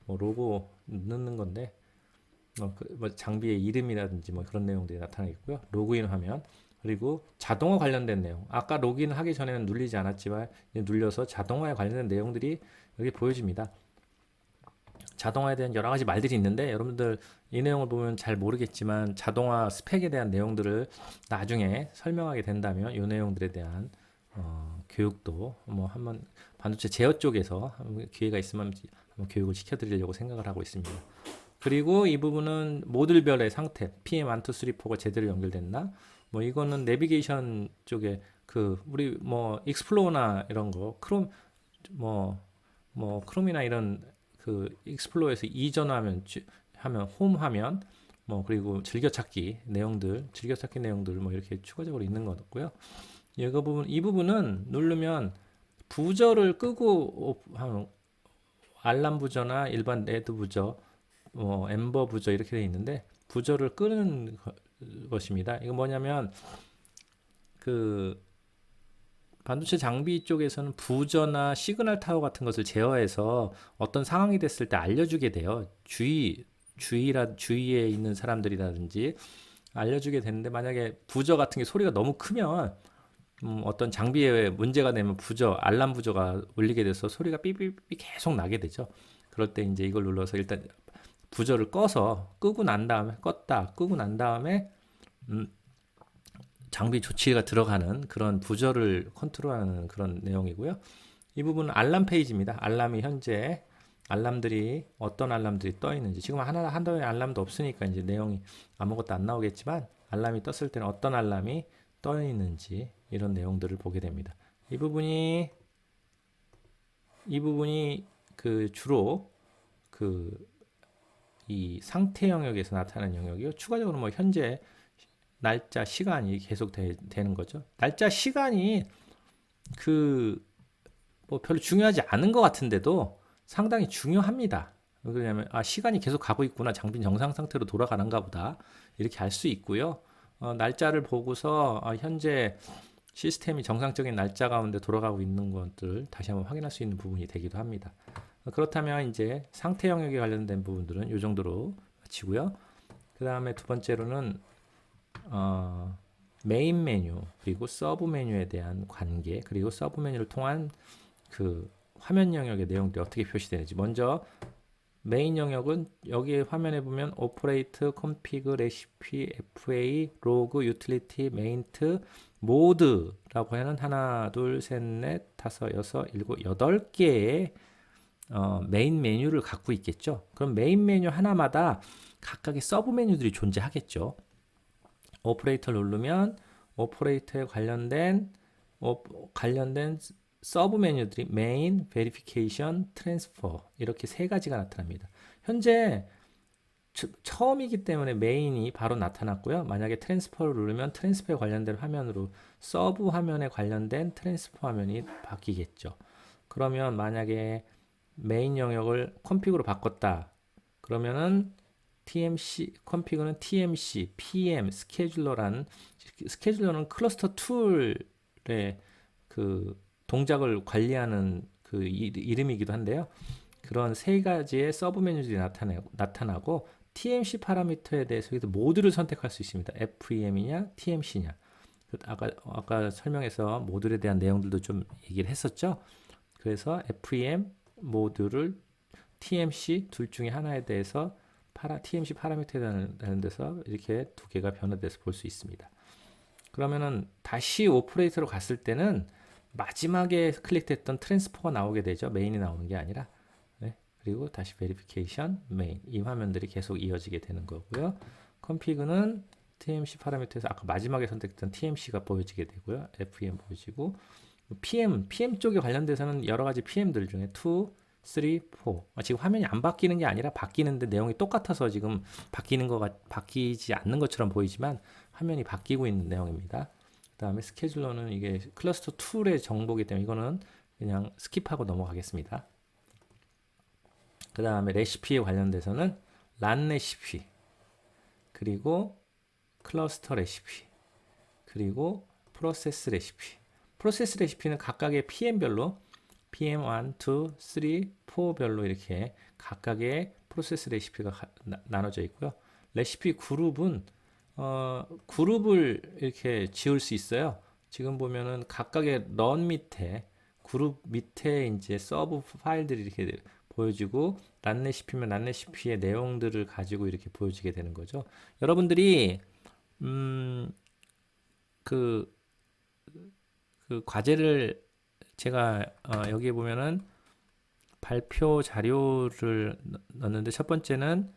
로고 넣는 건데 장비의 이름이라든지 그런 내용들이 나타나겠고요. 로그인 화면 그리고 자동화 관련된 내용. 아까 로그인 하기 전에는 눌리지 않았지만 이제 눌려서 자동화에 관련된 내용들이 여기 보여집니다. 자동화에 대한 여러 가지 말들이 있는데 여러분들 이 내용을 보면 잘 모르겠지만 자동화 스펙에 대한 내용들을 나중에 설명하게 된다면 이 내용들에 대한 교육도 한번 반도체 제어 쪽에서 기회가 있으면 한번 교육을 시켜드리려고 생각을 하고 있습니다. 그리고 이 부분은 모듈별의 상태 PM1, 2, 3, 4가 제대로 연결됐나? 이거는 내비게이션 쪽에 우리 익스플로어나 이런 거 크롬이나 이런 익스플로어에서 이전하면 홈 화면 그리고 즐겨찾기 내용들 이렇게 추가적으로 있는 거고요. 이 부분은 누르면 부저를 끄고 알람 부저나 일반 레드 부저 엠버 부저 이렇게 되어 있는데 부저를 끄는 것입니다. 이거 뭐냐면 반도체 장비 쪽에서는 부저나 시그널 타워 같은 것을 제어해서 어떤 상황이 됐을 때 알려주게 돼요. 주위에 있는 사람들이라든지 알려주게 되는데 만약에 부저 같은 게 소리가 너무 크면 어떤 장비에 문제가 되면 알람 부저가 울리게 돼서 소리가 삐삐삐 계속 나게 되죠. 그럴 때 이제 이걸 눌러서 일단 부저를 끄고 난 다음에 장비 조치가 들어가는 그런 부저를 컨트롤하는 그런 내용이고요. 이 부분은 알람 페이지입니다. 어떤 알람들이 떠 있는지 지금 한동안 알람도 없으니까 이제 내용이 아무것도 안 나오겠지만 알람이 떴을 때는 어떤 알람이 떠 있는지 이런 내용들을 보게 됩니다. 이 부분이 주로 이 상태 영역에서 나타나는 영역이요. 추가적으로 현재 날짜 시간이 계속 되는 거죠. 날짜 시간이 별로 중요하지 않은 것 같은데도 상당히 중요합니다. 왜냐하면 시간이 계속 가고 있구나, 장비 정상 상태로 돌아가는가 보다 이렇게 알 수 있고요. 날짜를 보고서 현재 시스템이 정상적인 날짜 가운데 돌아가고 있는 것들 다시 한번 확인할 수 있는 부분이 되기도 합니다. 그렇다면 이제 상태 영역에 관련된 부분들은 이 정도로 마치고요. 그 다음에 두 번째로는 메인 메뉴 그리고 서브 메뉴에 대한 관계 그리고 서브 메뉴를 통한 화면 영역의 내용들이 어떻게 표시되는지. 먼저 메인 영역은 여기 화면에 보면 오퍼레이트, 컴피그, 레시피, FA, 로그, 유틸리티, 메인트, 모드라고 하는 하나, 둘, 셋, 넷, 다섯, 여섯, 일곱, 8개의 메인 메뉴를 갖고 있겠죠. 그럼 메인 메뉴 하나마다 각각의 서브 메뉴들이 존재하겠죠. 오퍼레이터를 누르면 오퍼레이터에 관련된 서브 메뉴들이 메인, 베리피케이션, 트랜스퍼 이렇게 세 가지가 나타납니다. 현재 처음이기 때문에 메인이 바로 나타났고요. 만약에 트랜스퍼를 누르면 트랜스퍼에 관련된 화면으로 서브 화면에 관련된 트랜스퍼 화면이 바뀌겠죠. 그러면 만약에 메인 영역을 컴피그로 바꿨다. 그러면은 컴피그는 TMC, PM, 스케줄러는 클러스터 툴의 동작을 관리하는 이름이기도 한데요. 그런 세 가지의 서브 메뉴들이 나타나고 TMC 파라미터에 대해서 모듈을 선택할 수 있습니다. FEM이냐, TMC냐. 아까 설명해서 모듈에 대한 내용들도 좀 얘기를 했었죠. 그래서 FEM 모듈을 TMC 둘 중에 하나에 대해서 TMC 파라미터라는 데서 이렇게 두 개가 변화돼서 볼 수 있습니다. 그러면은 다시 오퍼레이터로 갔을 때는 마지막에 클릭됐던 트랜스퍼가 나오게 되죠. 메인이 나오는 게 아니라. 네. 그리고 다시 베리피케이션, 메인 이 화면들이 계속 이어지게 되는 거고요. 컴피그는 TMC 파라미터에서 아까 마지막에 선택했던 TMC가 보여지게 되고요. FEM 보여지고 PM 쪽에 관련돼서는 여러 가지 PM들 중에 2, 3, 4 지금 화면이 안 바뀌는 게 아니라 바뀌는데 내용이 똑같아서 지금 바뀌지 않는 것처럼 보이지만 화면이 바뀌고 있는 내용입니다. 그 다음에 스케줄러는 이게 클러스터 툴의 정보이기 때문에 이거는 그냥 스킵하고 넘어가겠습니다. 그 다음에 레시피에 관련돼서는 란 레시피, 그리고 클러스터 레시피, 그리고 프로세스 레시피. 프로세스 레시피는 각각의 PM별로 PM1, 2, 3, 4별로 이렇게 각각의 프로세스 레시피가 나눠져 있고요. 레시피 그룹은 그룹을 이렇게 지을 수 있어요. 지금 보면은 각각의 런 밑에 그룹 밑에 이제 서브 파일들이 이렇게 보여지고 란 레시피면 란 레시피의 내용들을 가지고 이렇게 보여지게 되는 거죠. 여러분들이 그 과제를 제가 여기에 보면은 발표 자료를 넣었는데 첫 번째는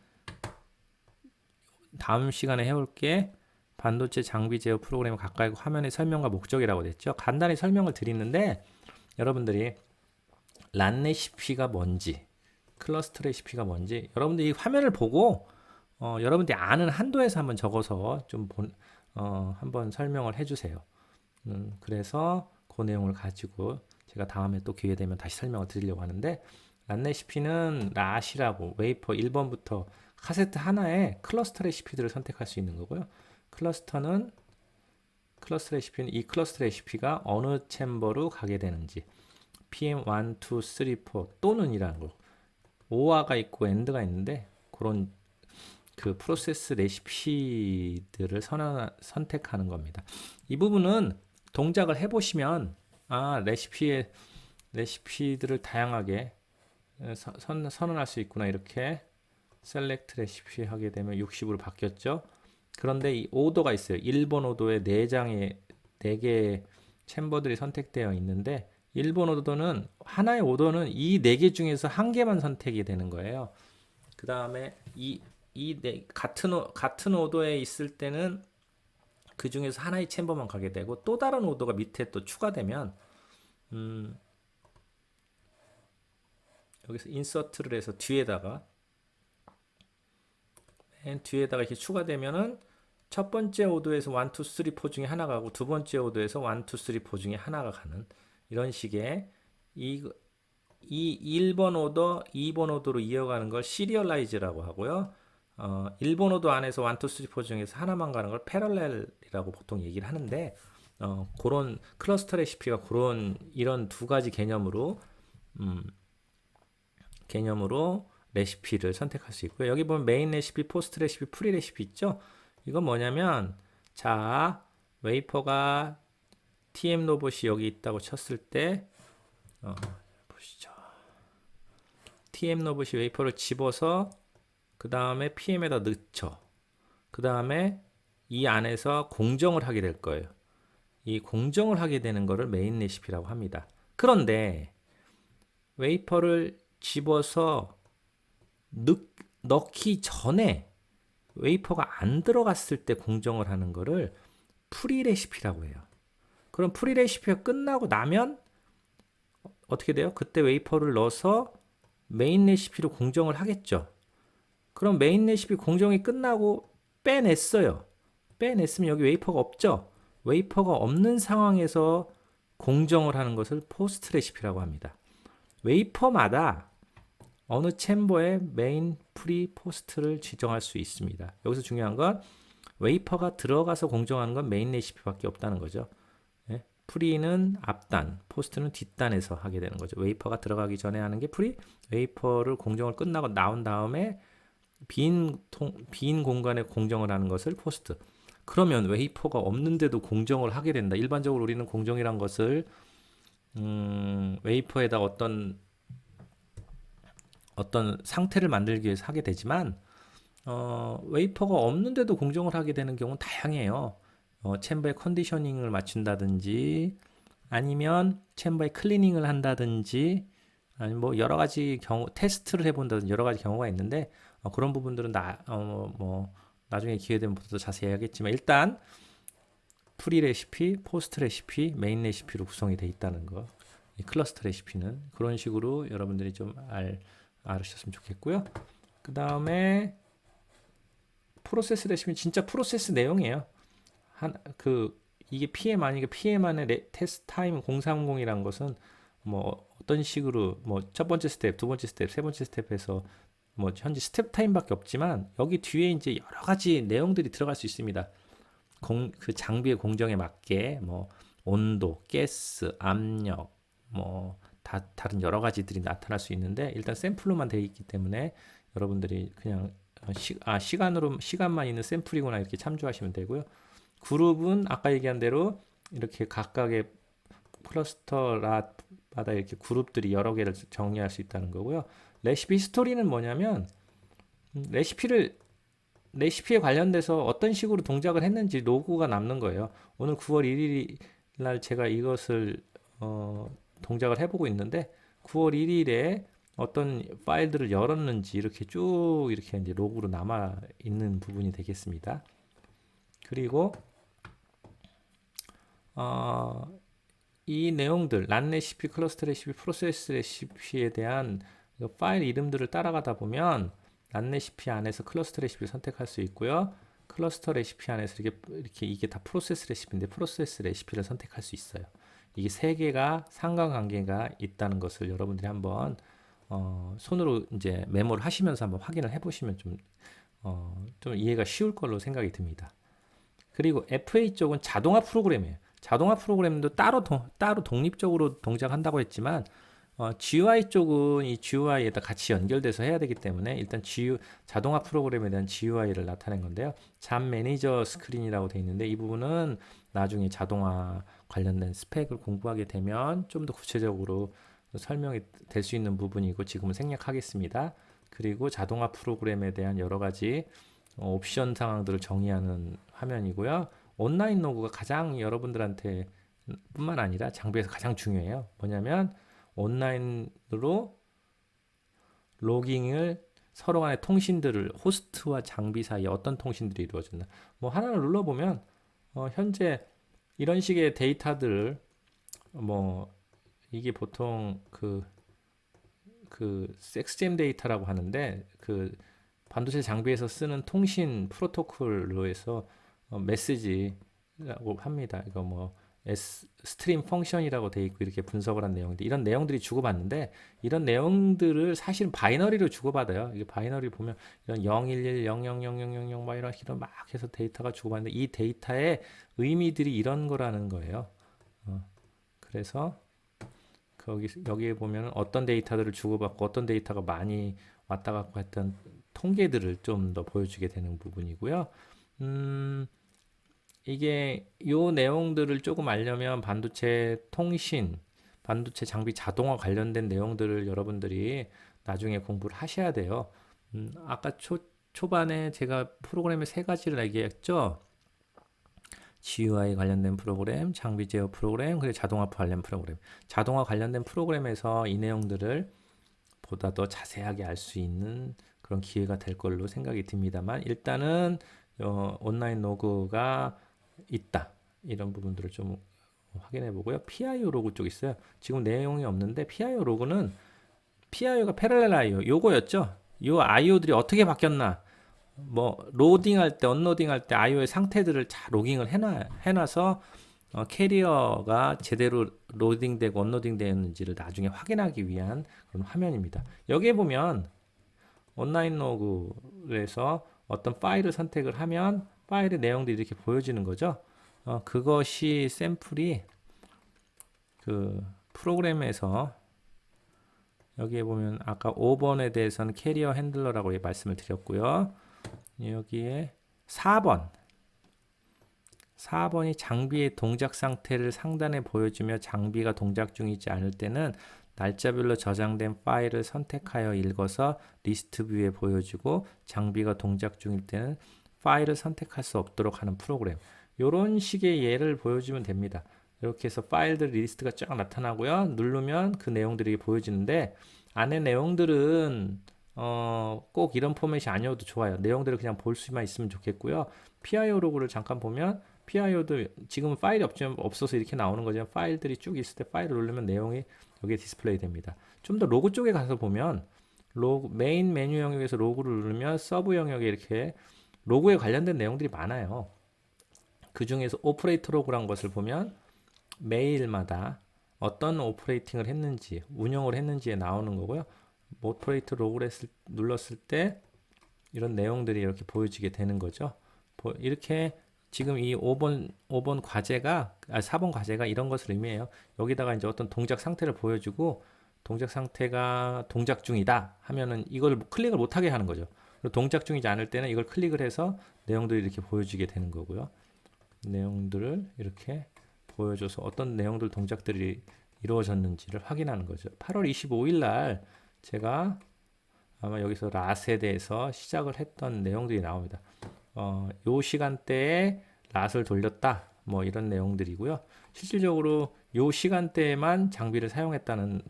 다음 시간에 해올게 반도체 장비 제어 프로그램 가까이 화면의 설명과 목적이라고 됐죠. 간단히 설명을 드리는데 여러분들이 란 레시피가 뭔지 클러스터 레시피가 뭔지 여러분들이 화면을 보고 여러분들이 아는 한도에서 한번 적어서 좀 한번 설명을 해주세요. 그래서 그 내용을 가지고 제가 다음에 또 기회 되면 다시 설명을 드리려고 하는데 란 레시피는 랏이라고 웨이퍼 1번부터 카세트 하나에 클러스터 레시피들을 선택할 수 있는 거고요. 클러스터 레시피는 이 클러스터 레시피가 어느 챔버로 가게 되는지 PM1, 2, 3, 4 또는 이라는 거 OR가 있고 AND가 있는데 그런 그 프로세스 레시피들을 선택하는 겁니다. 이 부분은 동작을 해보시면 레시피들을 다양하게 선언할 수 있구나. 이렇게 셀렉트 레시피 하게 되면 60으로 바뀌었죠. 그런데 이 오더가 있어요. 1번 오더에 4개의 챔버들이 선택되어 있는데 1번 오더는 하나의 오더는 이 4개 중에서 한 개만 선택이 되는 거예요. 그 다음에 같은 오더에 있을 때는 그 중에서 하나의 챔버만 가게 되고 또 다른 오더가 밑에 또 추가되면 여기서 인서트를 해서 뒤에다가 맨 뒤에다가 이렇게 추가되면은 첫 번째 오더에서 1, 2, 3, 4 중에 하나가 가고 두 번째 오더에서 1, 2, 3, 4 중에 하나가 가는 이런 식의 이 1번 오더, 2번 오더로 이어가는 걸 시리얼라이즈라고 하고요. 1번 오더 안에서 1, 2, 3, 4 중에서 하나만 가는 걸 패럴렐이라고 보통 얘기를 하는데 그런 클러스터 레시피가 이런 두 가지 개념으로 레시피를 선택할 수 있고요. 여기 보면 메인 레시피, 포스트 레시피, 프리 레시피 있죠? 이건 뭐냐면 자, 웨이퍼가 TM 로봇이 여기 있다고 쳤을 때 보시죠. TM 로봇이 웨이퍼를 집어서 그 다음에 PM에다 넣죠. 그 다음에 이 안에서 공정을 하게 될 거예요. 이 공정을 하게 되는 거를 메인 레시피라고 합니다. 그런데 웨이퍼를 집어서 넣기 전에 웨이퍼가 안 들어갔을 때 공정을 하는 거를 프리 레시피라고 해요. 그럼 프리 레시피가 끝나고 나면 어떻게 돼요? 그때 웨이퍼를 넣어서 메인 레시피로 공정을 하겠죠. 그럼 메인 레시피 공정이 끝나고 빼냈어요. 빼냈으면 여기 웨이퍼가 없죠. 웨이퍼가 없는 상황에서 공정을 하는 것을 포스트 레시피라고 합니다. 웨이퍼마다 어느 챔버에 메인, 프리, 포스트를 지정할 수 있습니다. 여기서 중요한 건 웨이퍼가 들어가서 공정하는 건 메인 레시피밖에 없다는 거죠. 네? 프리는 앞단, 포스트는 뒷단에서 하게 되는 거죠. 웨이퍼가 들어가기 전에 하는 게 프리, 웨이퍼를 공정을 끝나고 나온 다음에 빈 공간에 공정을 하는 것을 포스트. 그러면 웨이퍼가 없는데도 공정을 하게 된다. 일반적으로 우리는 공정이란 것을 웨이퍼에다 어떤 상태를 만들기 위해서 하게 되지만 웨이퍼가 없는데도 공정을 하게 되는 경우는 다양해요. 챔버의 컨디셔닝을 맞춘다든지 아니면 챔버의 클리닝을 한다든지 아니면 뭐 여러 가지 경우 테스트를 해본다든지 여러 가지 경우가 있는데 그런 부분들은 뭐 나중에 기회 되면 더 자세히 하겠지만 일단 프리 레시피, 포스트 레시피, 메인 레시피로 구성이 되어 있다는 거. 이 클러스터 레시피는 그런 식으로 여러분들이 좀 알으셨으면 좋겠고요. 그 다음에 프로세스 레시피 진짜 프로세스 내용이에요. 이게 만약에 PM안의 테스트 타임 030이라는 것은 뭐 어떤 식으로 뭐 첫 번째 스텝, 두 번째 스텝, 세 번째 스텝에서 뭐 현재 스텝 타임밖에 없지만 여기 뒤에 이제 여러 가지 내용들이 들어갈 수 있습니다. 그 장비의 공정에 맞게 뭐 온도, 가스, 압력, 뭐 다른 여러 가지들이 나타날 수 있는데 일단 샘플로만 되어 있기 때문에 여러분들이 그냥 시간만 있는 샘플이구나 이렇게 참조하시면 되고요. 그룹은 아까 얘기한 대로 이렇게 각각의 클러스터마다 이렇게 그룹들이 여러 개를 정리할 수 있다는 거고요. 레시피 스토리는 뭐냐면 레시피에 관련돼서 어떤 식으로 동작을 했는지 로그가 남는 거예요. 오늘 9월 1일 날 제가 이것을 동작을 해보고 있는데 9월 1일에 어떤 파일들을 열었는지 이렇게 쭉 이렇게 이제 로그로 남아 있는 부분이 되겠습니다. 그리고 이 내용들 란 레시피, 클러스터 레시피, 프로세스 레시피에 대한 파일 이름들을 따라가다 보면 란 레시피 안에서 클러스터 레시피를 선택할 수 있고요. 클러스터 레시피 안에서 이렇게 이게 다 프로세스 레시피인데 프로세스 레시피를 선택할 수 있어요. 이게 세 개가 상관관계가 있다는 것을 여러분들이 한번 손으로 이제 메모를 하시면서 한번 확인을 해보시면 좀 이해가 쉬울 걸로 생각이 듭니다. 그리고 FA 쪽은 자동화 프로그램이에요. 자동화 프로그램도 따로 독립적으로 동작한다고 했지만 GUI 쪽은 이 GUI에다 같이 연결돼서 해야 되기 때문에 일단 자동화 프로그램에 대한 GUI를 나타낸 건데요. 잠 매니저 스크린이라고 되어 있는데 이 부분은 나중에 자동화 관련된 스펙을 공부하게 되면 좀 더 구체적으로 설명이 될 수 있는 부분이고 지금은 생략하겠습니다. 그리고 자동화 프로그램에 대한 여러 가지 옵션 상황들을 정의하는 화면이고요. 온라인 로그가 가장 여러분들한테 뿐만 아니라 장비에서 가장 중요해요. 뭐냐면 온라인으로 로깅을 서로 간의 통신들을 호스트와 장비 사이에 어떤 통신들이 이루어졌나 뭐 하나를 눌러보면 현재 이런 식의 데이터들을 뭐 이게 보통 그 섹스잼 데이터라고 하는데 그 반도체 장비에서 쓰는 통신 프로토콜로 해서 메시지라고 합니다. 이거 뭐 스트림 펑션이라고 돼 있고 이렇게 분석을 한 내용인데 이런 내용들이 주고받는데 이런 내용들을 사실은 바이너리로 주고받아요. 이게 바이너리 보면 이런 011, 000000 막 이런 막 해서 데이터가 주고받는데 이 데이터의 의미들이 이런 거라는 거예요. 그래서 여기에 보면 어떤 데이터들을 주고받고 어떤 데이터가 많이 왔다 갔고 했던 통계들을 좀 더 보여주게 되는 부분이고요. 이게 요 내용들을 조금 알려면 반도체 통신, 반도체 장비 자동화 관련된 내용들을 여러분들이 나중에 공부를 하셔야 돼요. 아까 초반에 제가 프로그램의 세 가지를 얘기했죠. GUI 관련된 프로그램, 장비 제어 프로그램, 그리고 자동화 관련 프로그램. 자동화 관련된 프로그램에서 이 내용들을 보다 더 자세하게 알 수 있는 그런 기회가 될 걸로 생각이 듭니다만 일단은 온라인 로그가 있다. 이런 부분들을 좀 확인해 보고요. PIO 로그 쪽 있어요. 지금 내용이 없는데 PIO 로그는 PIO가 패럴렐 IO 요거였죠. 요 IO들이 어떻게 바뀌었나 뭐 로딩할 때 언로딩할 때 IO의 상태들을 잘 로깅을 해놔서 캐리어가 제대로 로딩되고 언로딩되었는지를 나중에 확인하기 위한 그런 화면입니다. 여기에 보면 온라인 로그에서 어떤 파일을 선택을 하면 파일의 내용들이 이렇게 보여지는 거죠. 그것이 샘플이 그 프로그램에서 여기에 보면 아까 5번에 대해서는 캐리어 핸들러라고 말씀을 드렸고요. 여기에 4번이 장비의 동작 상태를 상단에 보여주며 장비가 동작 중이지 않을 때는 날짜별로 저장된 파일을 선택하여 읽어서 리스트 뷰에 보여주고 장비가 동작 중일 때는 파일을 선택할 수 없도록 하는 프로그램. 이런 식의 예를 보여주면 됩니다. 이렇게 해서 파일들 리스트가 쫙 나타나고요. 누르면 그 내용들이 보여지는데 안에 내용들은 꼭 이런 포맷이 아니어도 좋아요. 내용들을 그냥 볼 수만 있으면 좋겠고요. PIO 로그를 잠깐 보면 PIO도 지금은 파일이 없어서 이렇게 나오는 거지만 파일들이 쭉 있을 때 파일을 누르면 내용이 여기에 디스플레이 됩니다. 좀 더 로그 쪽에 가서 보면 메인 메뉴 영역에서 로그를 누르면 서브 영역에 이렇게 로그에 관련된 내용들이 많아요. 그 중에서 오퍼레이터 로그란 것을 보면 매일마다 어떤 오퍼레이팅을 했는지, 운영을 했는지에 나오는 거고요. 오퍼레이터 로그를 눌렀을 때 이런 내용들이 이렇게 보여지게 되는 거죠. 이렇게 지금 이 5번 과제가, 4번 과제가 이런 것을 의미해요. 여기다가 이제 어떤 동작 상태를 보여주고, 동작 상태가 동작 중이다 하면은 이걸 클릭을 못하게 하는 거죠. 동작 중이지 않을 때는 이걸 클릭을 해서 내용들이 이렇게 보여지게 되는 거고요. 내용들을 이렇게 보여줘서 어떤 내용들 동작들이 이루어졌는지를 확인하는 거죠. 8월 25일 날 제가 아마 여기서 랏에 대해서 시작을 했던 내용들이 나옵니다. 요 시간대에 랏을 돌렸다. 뭐 이런 내용들이고요. 실질적으로 요 시간대에만 장비를 사용했다는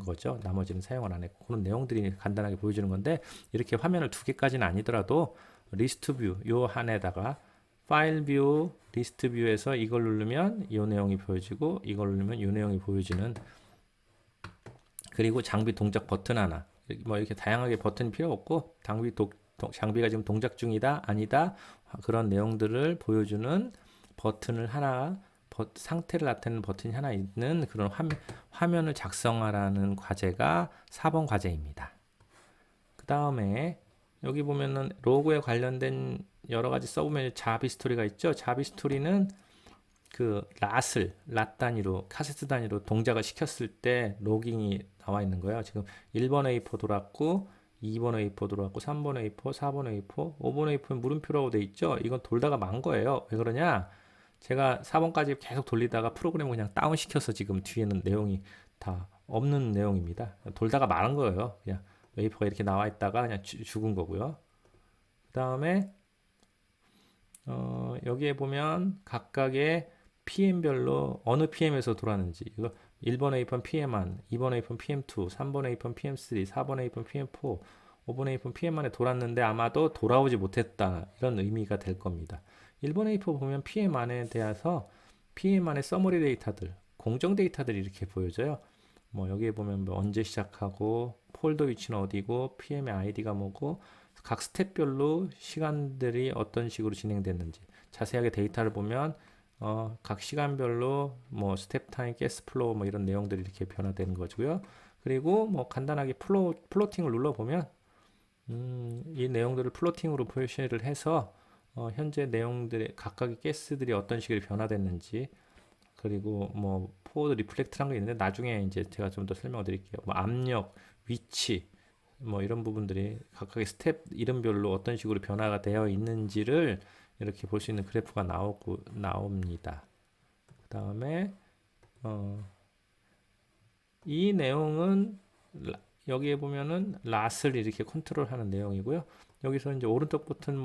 거죠. 나머지는 사용을 안 했고 그런 내용들이 간단하게 보여주는 건데 이렇게 화면을 두 개까지는 아니더라도 리스트 뷰 요 한에다가 파일 뷰, 리스트 뷰에서 이걸 누르면 이 내용이 보여지고 이걸 누르면 이 내용이 보여지는 그리고 장비 동작 버튼 하나 뭐 이렇게 다양하게 버튼이 필요 없고 장비가 지금 동작 중이다 아니다 그런 내용들을 보여주는 버튼을 하나 상태를 나타내는 버튼이 하나 있는 그런 화면을 작성하라는 과제가 4번 과제입니다. 그 다음에 여기 보면은 로고에 관련된 여러 가지 서브 메뉴 자비 스토리가 있죠. 자비 스토리는 그 랏 단위로 카세트 단위로 동작을 시켰을 때 로깅이 나와 있는 거예요. 지금 1번 A4 돌았고 2번 A4 돌았고 3번 A4, 4번 A4, 5번 A4는 물음표라고 돼 있죠. 이건 돌다가 만 거예요. 왜 그러냐? 제가 4번까지 계속 돌리다가 프로그램을 그냥 다운 시켜서 지금 뒤에는 내용이 다 없는 내용입니다. 돌다가 말은 거예요. 그냥 웨이퍼가 이렇게 나와 있다가 그냥 죽은 거고요. 그 다음에 여기에 보면 각각의 PM별로 어느 PM에서 돌았는지 이거 1번 A4 PM1, 2번 A4 PM2, 3번 A4 PM3, 4번 A4 PM4, 5번 A4 PM1에 돌았는데 아마도 돌아오지 못했다 이런 의미가 될 겁니다. 1번 A4 보면 PM1에 대해서 PM1의 서머리 데이터들, 공정 데이터들이 이렇게 보여져요. 뭐 여기에 보면 뭐 언제 시작하고 폴더 위치는 어디고 PM의 아이디가 뭐고 각 스텝별로 시간들이 어떤 식으로 진행됐는지 자세하게 데이터를 보면 각 시간별로 뭐 스텝 타임, 가스 플로우 뭐 이런 내용들이 이렇게 변화되는 거고요. 그리고 뭐 간단하게 플로팅을 눌러보면 이 내용들을 플로팅으로 표시를 해서 현재 내용들의 각각의 가스들이 어떤 식으로 변화됐는지 그리고 뭐 포워드 리플렉트라는 게 있는데 나중에 이제 제가 좀 더 설명을 드릴게요. 뭐 압력, 위치 뭐 이런 부분들이 각각의 스텝 이름별로 어떤 식으로 변화가 되어 있는지를 이렇게 볼 수 있는 그래프가 나옵니다. 그 다음에 이 내용은 여기에 보면은 랏을 이렇게 컨트롤하는 내용이고요. 여기서 이제 오른쪽 버튼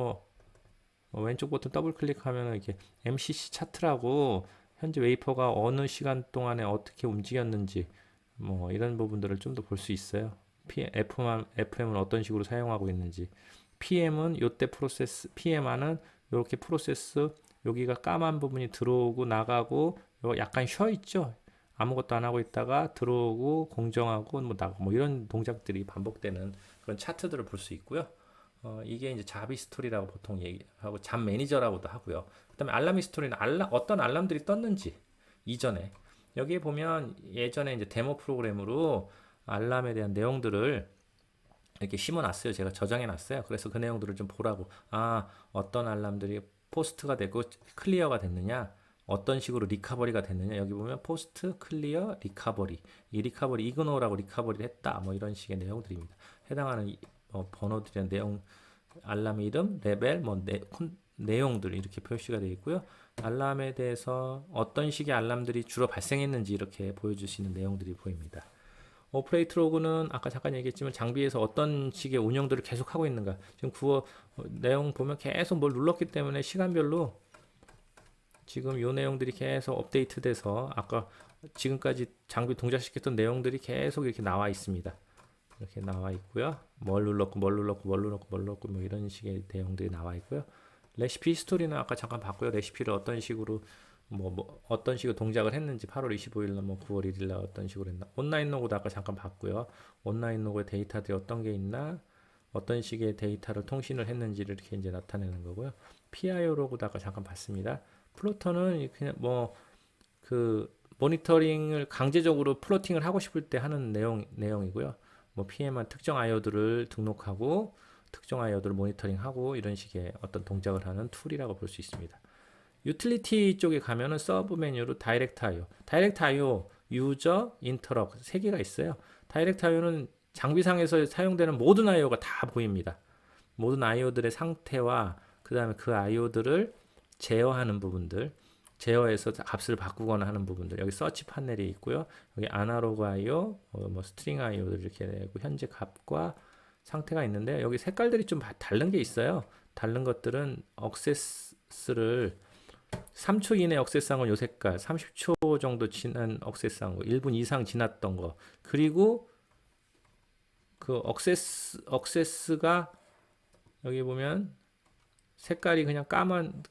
왼쪽 버튼 더블 클릭하면 이렇게 MCC 차트라고 현재 웨이퍼가 어느 시간 동안에 어떻게 움직였는지 뭐 이런 부분들을 좀 더 볼 수 있어요. FM은 어떤 식으로 사용하고 있는지 PM은 요때 프로세스 PMR은 이렇게 프로세스 여기가 까만 부분이 들어오고 나가고 약간 쉬어 있죠. 아무것도 안 하고 있다가 들어오고 공정하고 뭐 나가고 뭐 이런 동작들이 반복되는 그런 차트들을 볼 수 있고요. 이게 이제 자비 스토리라고 보통 얘기하고 잠 매니저라고도 하고요. 그다음에 알람 스토리는 어떤 알람들이 떴는지 이전에 여기에 보면 예전에 이제 데모 프로그램으로 알람에 대한 내용들을 이렇게 심어놨어요. 제가 저장해놨어요. 그래서 그 내용들을 좀 보라고. 어떤 알람들이 포스트가 되고 클리어가 됐느냐, 어떤 식으로 리커버리가 됐느냐. 여기 보면 포스트, 클리어, 리커버리. 이 리커버리 이그노라고 리커버리를 했다. 뭐 이런 식의 내용들입니다. 해당하는 번호들이나 내용, 알람 이름, 레벨, 내용들 이렇게 표시가 되어 있고요. 알람에 대해서 어떤 식의 알람들이 주로 발생했는지 이렇게 보여줄 수 있는 내용들이 보입니다. 오퍼레이트 로그는 아까 잠깐 얘기했지만 장비에서 어떤 식의 운영들을 계속 하고 있는가. 지금 내용 보면 계속 뭘 눌렀기 때문에 시간별로 지금 요 내용들이 계속 업데이트 돼서 아까 지금까지 장비 동작시켰던 내용들이 계속 이렇게 나와 있습니다. 이렇게 나와 있고요. 뭘 눌렀고 뭐 이런 식의 내용들이 나와 있고요. 레시피 히스토리는 아까 잠깐 봤고요. 레시피를 어떤 식으로 어떤 식으로 동작을 했는지 8월 25일 날 9월 1일 날 어떤 식으로 했나. 온라인 로그도 아까 잠깐 봤고요. 온라인 로그의 데이터들이 어떤 게 있나, 어떤 식의 데이터를 통신을 했는지를 이렇게 이제 나타내는 거고요. PIO 로그도 아까 잠깐 봤습니다. 플로터는 그냥 그 모니터링을 강제적으로 플로팅을 하고 싶을 때 하는 내용이고요. PM한 특정 IO들을 등록하고 특정 IO들을 모니터링하고 이런 식의 어떤 동작을 하는 툴이라고 볼 수 있습니다. 유틸리티 쪽에 가면은 서브 메뉴로 다이렉트 IO, 유저, 인터럭 세 개가 있어요. 다이렉트 IO는 장비상에서 사용되는 모든 IO가 다 보입니다. 모든 IO들의 상태와 그 다음에 그 IO들을 제어하는 부분들, 제어해서 값을 바꾸거나 하는 부분들. 여기 서치 판넬이 있고요. 여기 아날로그 IO, 스트링 IO들 이렇게 되고 현재 값과 상태가 있는데 여기 색깔들이 좀 다른 게 있어요. 다른 것들은 억세스를 3초 이내 억세스한 건 요 색깔, 30초 정도 지난 억세스한 거, 1분 이상 지났던 거, 그리고 그 억세스가 여기 보면 색깔이 그냥 까만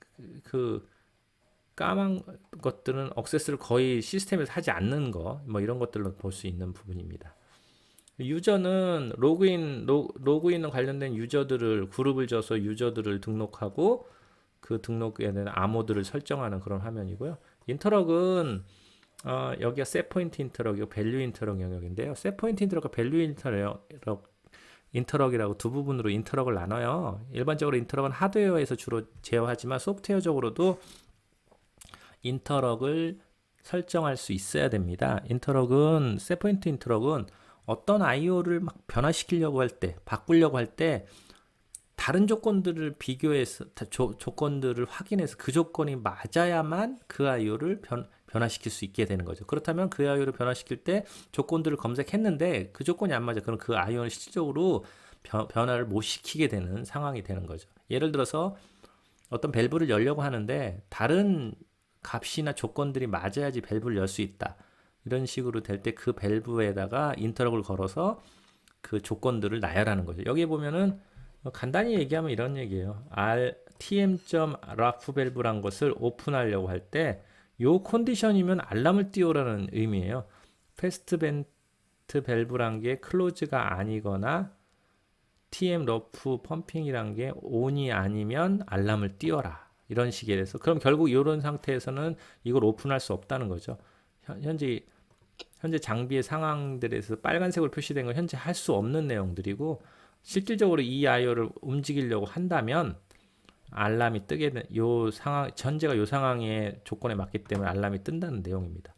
것들은 억세스를 거의 시스템에서 하지 않는 거, 이런 것들로 볼 수 있는 부분입니다. 유저는 로그인 관련된 유저들을 그룹을 줘서 유저들을 등록하고 그 등록에 대한 암호들을 설정하는 그런 화면이고요. 인터럭은 여기가 셋포인트 인터럭이고 밸류 인터럭 영역인데요. 셋포인트 인터럭과 밸류 인터럭이라고 두 부분으로 인터럭을 나눠요. 일반적으로 인터럭은 하드웨어에서 주로 제어하지만 소프트웨어적으로도 인터럭을 설정할 수 있어야 됩니다. 셋포인트 인터럭은 어떤 IO를 막 변화시키려고 할 때, 바꾸려고 할 때 다른 조건들을 비교해서 조건들을 확인해서 그 조건이 맞아야만 그 IO를 변화시킬 수 있게 되는 거죠. 그렇다면 그 IO를 변화시킬 때 조건들을 검색했는데 그 조건이 안 맞아. 그럼 그 IO는 실질적으로 변화를 못 시키게 되는 상황이 되는 거죠. 예를 들어서 어떤 밸브를 열려고 하는데 다른 값이나 조건들이 맞아야지 밸브를 열 수 있다. 이런 식으로 될 때 그 밸브에다가 인터럭을 걸어서 그 조건들을 나열하는 거죠. 여기 보면은 간단히 얘기하면 이런 얘기예요. tm.raf 밸브란 것을 오픈하려고 할 때 요 컨디션이면 알람을 띄우라는 의미예요. 패스트 벤트 밸브란 게 클로즈가 아니거나 tm 러프 펌핑이란 게 온이 아니면 알람을 띄워라. 이런 식에 대해서 그럼 결국 이런 상태에서는 이걸 오픈할 수 없다는 거죠. 현재 장비의 상황들에서 빨간색으로 표시된 건 현재 할 수 없는 내용들이고 실질적으로 이 IO를 움직이려고 한다면 알람이 뜨게 된 요 상황 전제가 요 상황의 조건에 맞기 때문에 알람이 뜬다는 내용입니다.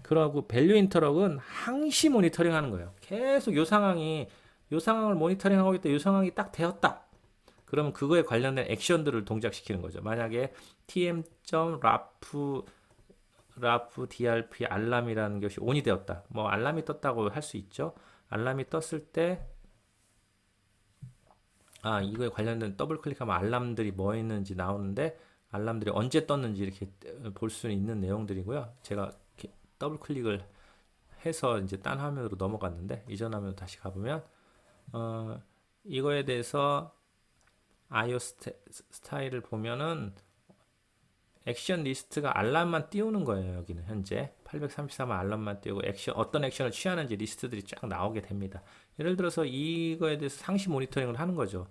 그러고 밸류 인터럭은 항시 모니터링 하는 거예요. 계속 요 상황을 모니터링 하고 있다. 요 상황이 딱 되었다. 그러면 그거에 관련된 액션들을 동작시키는 거죠. 만약에 tm.raf drp 알람이라는 것이 온이 되었다. 알람이 떴다고 할 수 있죠. 알람이 떴을 때 이거에 관련된 더블 클릭하면 알람들이 뭐 있는지 나오는데 알람들이 언제 떴는지 이렇게 볼 수 있는 내용들이고요. 제가 더블 클릭을 해서 이제 딴 화면으로 넘어갔는데 이전 화면으로 다시 가보면 이거에 대해서 IO 스타일을 보면은 액션 리스트가 알람만 띄우는 거예요. 여기는 현재 833은 알람만 띄우고 어떤 액션을 취하는지 리스트들이 쫙 나오게 됩니다. 예를 들어서 이거에 대해서 상시 모니터링을 하는 거죠.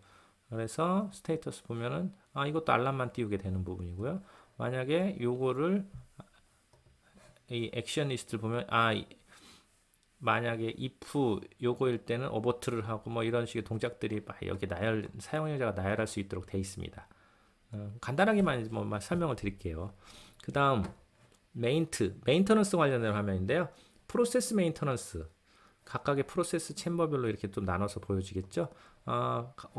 그래서 스테이터스 보면은 이것도 알람만 띄우게 되는 부분이고요. 만약에 요거를 이 액션 리스트를 보면 만약에 if 요거일 때는 어버트를 하고 이런 식의 동작들이 여기 사용자가 나열할 수 있도록 되어 있습니다. 간단하게만 설명을 드릴게요. 그 다음 메인터넌스 관련된 화면인데요. 프로세스 메인터넌스 각각의 프로세스 챔버별로 이렇게 또 나눠서 보여지겠죠.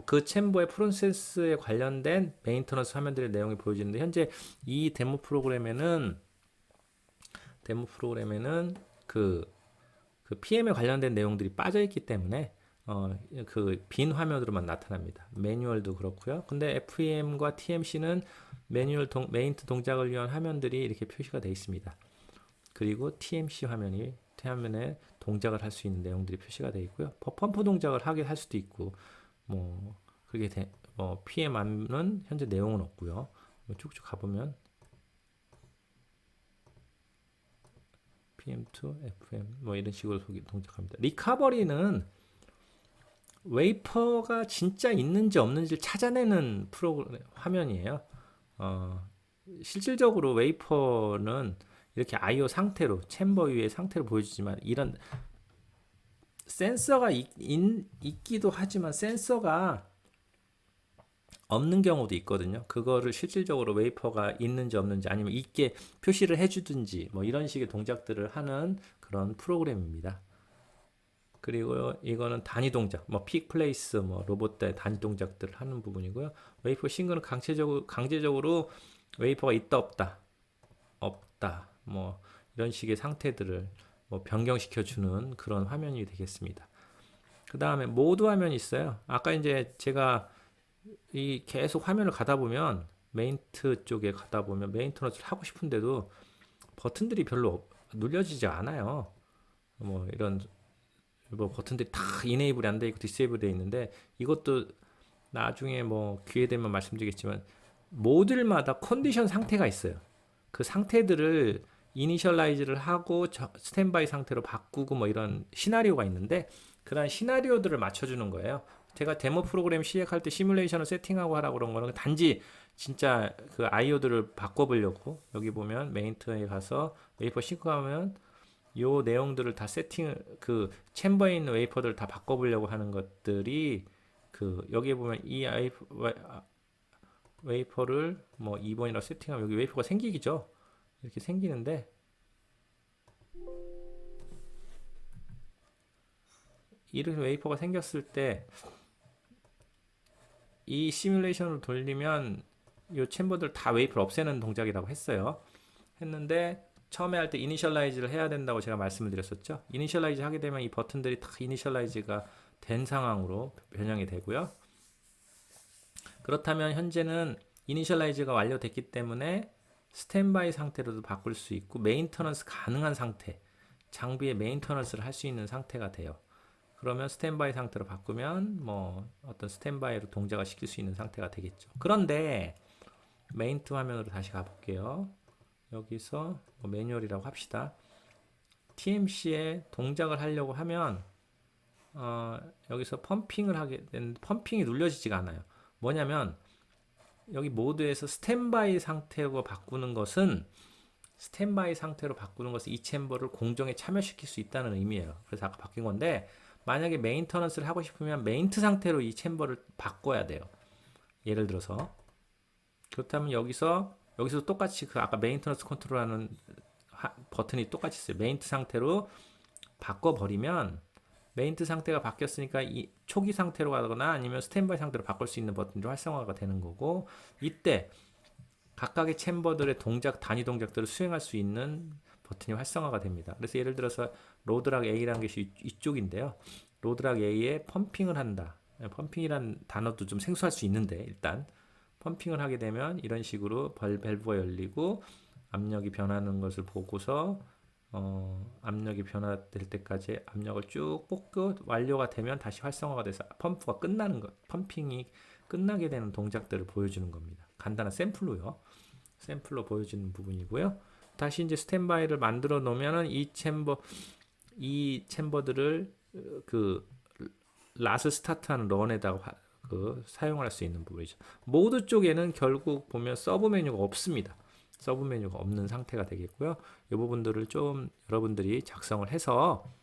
그 챔버의 프로세스에 관련된 메인터넌스 화면들의 내용이 보여지는데 현재 이 데모 프로그램에는 그 그 PM에 관련된 내용들이 빠져 있기 때문에 그 빈 화면으로만 나타납니다. 매뉴얼도 그렇고요. 근데 FEM과 TMC는 메인트 동작을 위한 화면들이 이렇게 표시가 되어 있습니다. 그리고 TMC 화면에 동작을 할 수 있는 내용들이 표시가 되어 있고요. 펌프 동작을 하게 할 수도 있고, 뭐 그게 PM은 현재 내용은 없고요. 쭉쭉 가보면 PM2, FM 뭐 이런 식으로 동작합니다. 리커버리는 웨이퍼가 진짜 있는지 없는지를 찾아내는 프로그램 화면이에요. 실질적으로 웨이퍼는 이렇게 I/O 상태로 챔버 위의 상태로 보여주지만 이런 센서가 있기도 하지만 센서가 없는 경우도 있거든요. 그거를 실질적으로 웨이퍼가 있는지 없는지 아니면 있게 표시를 해주든지 뭐 이런 식의 동작들을 하는 그런 프로그램입니다. 그리고 이거는 단위 동작, 뭐 픽 플레이스, 뭐 로봇의 단위 동작들을 하는 부분이고요. 웨이퍼 싱글은 강제적으로 웨이퍼가 있다 없다 뭐 이런 식의 상태들을 뭐 변경시켜 주는 그런 화면이 되겠습니다. 그 다음에 모드 화면이 있어요. 아까 이제 제가 이 계속 화면을 가다 보면 메인트 쪽에 가다 보면 메인터넌스를 하고 싶은데도 버튼들이 별로 눌려지지 않아요. 뭐 이런 뭐 버튼들이 다 이네이블이 안 돼 있고 디세이블 돼 있는데 이것도 나중에 뭐 기회 되면 말씀드리겠지만 모듈마다 컨디션 상태가 있어요. 그 상태들을 이니셜라이즈를 하고 스탠바이 상태로 바꾸고 뭐 이런 시나리오가 있는데 그런 시나리오들을 맞춰주는 거예요. 제가 데모 프로그램 시작할 때 시뮬레이션을 세팅하고 하라고 그런 거는 단지 진짜 그 IO들을 바꿔보려고 여기 보면 메인트에 가서 웨이퍼 싱크하면 요 내용들을 다 그 챔버에 있는 웨이퍼들을 다 바꿔보려고 하는 것들이 그 여기에 보면 이 웨이퍼를 뭐 2번이라고 세팅하면 여기 웨이퍼가 생기죠. 이렇게 생기는데 이렇게 웨이퍼가 생겼을 때 이 시뮬레이션을 돌리면 이 챔버들 다 웨이퍼를 없애는 동작이라고 했는데 처음에 할 때 이니셜라이즈를 해야 된다고 제가 말씀을 드렸었죠. 이니셜라이즈 하게 되면 이 버튼들이 다 이니셜라이즈가 된 상황으로 변형이 되고요. 그렇다면 현재는 이니셜라이즈가 완료됐기 때문에 스탠바이 상태로도 바꿀 수 있고 메인터넌스 가능한 상태, 장비의 메인터넌스를 할 수 있는 상태가 돼요. 그러면 스탠바이 상태로 바꾸면 뭐 어떤 스탠바이로 동작을 시킬 수 있는 상태가 되겠죠. 그런데 메인트 화면으로 다시 가볼게요. 여기서 뭐 매뉴얼이라고 합시다. TMC에 동작을 하려고 하면 여기서 펌핑을 하게 되는데 펌핑이 눌려지지가 않아요. 뭐냐면 여기 모드에서 스탠바이 상태로 바꾸는 것은 이 챔버를 공정에 참여시킬 수 있다는 의미예요. 그래서 아까 바뀐 건데 만약에 메인터넌스를 하고 싶으면 메인트 상태로 이 챔버를 바꿔야 돼요. 예를 들어서 그렇다면 여기서 똑같이 그 아까 메인터넌스 컨트롤하는 버튼이 똑같이 있어요. 메인트 상태로 바꿔버리면 메인트 상태가 바뀌었으니까 이 초기 상태로 가거나 아니면 스탠바이 상태로 바꿀 수 있는 버튼이 활성화가 되는 거고 이때 각각의 챔버들의 단위 동작들을 수행할 수 있는 버튼이 활성화가 됩니다. 그래서 예를 들어서 로드락 A라는 것이 이쪽인데요. 로드락 A에 펌핑을 한다. 펌핑이란 단어도 좀 생소할 수 있는데 일단 펌핑을 하게 되면 이런 식으로 밸브가 열리고 압력이 변하는 것을 보고서 압력이 변화될 때까지 압력을 쭉 뽑고 완료가 되면 다시 활성화가 돼서 펌프가 끝나는 것, 펌핑이 끝나게 되는 동작들을 보여주는 겁니다. 간단한 샘플로 보여주는 부분이고요. 다시 이제 스탠바이를 만들어 놓으면은 이 챔버들을 그 라스 스타트하는 런에다가 사용할 수 있는 부분이죠. 모드 쪽에는 결국 보면 서브 메뉴가 없습니다. 서브 메뉴가 없는 상태가 되겠고요. 이 부분들을 좀 여러분들이 작성을 해서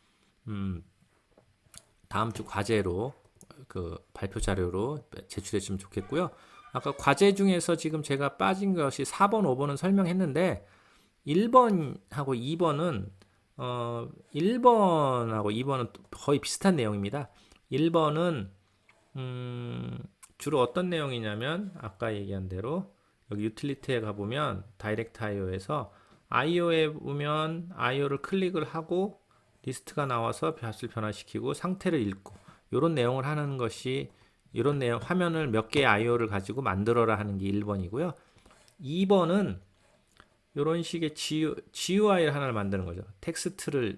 다음 주 과제로 그 발표 자료로 제출했으면 좋겠고요. 아까 과제 중에서 지금 제가 빠진 것이 4번, 5번은 설명했는데 1번하고 2번은 1번하고 2번은 거의 비슷한 내용입니다. 1번은 주로 어떤 내용이냐면 아까 얘기한 대로 여기 유틸리티에 가보면 다이렉트 IO에서 IO에 보면 IO를 클릭을 하고 리스트가 나와서 값을 변화시키고 상태를 읽고 이런 내용을 하는 것이 이런 내용 화면을 몇 개의 IO를 가지고 만들어라 하는 게 1번이고요. 2번은 이런 식의 GUI를 하나를 만드는 거죠. 텍스트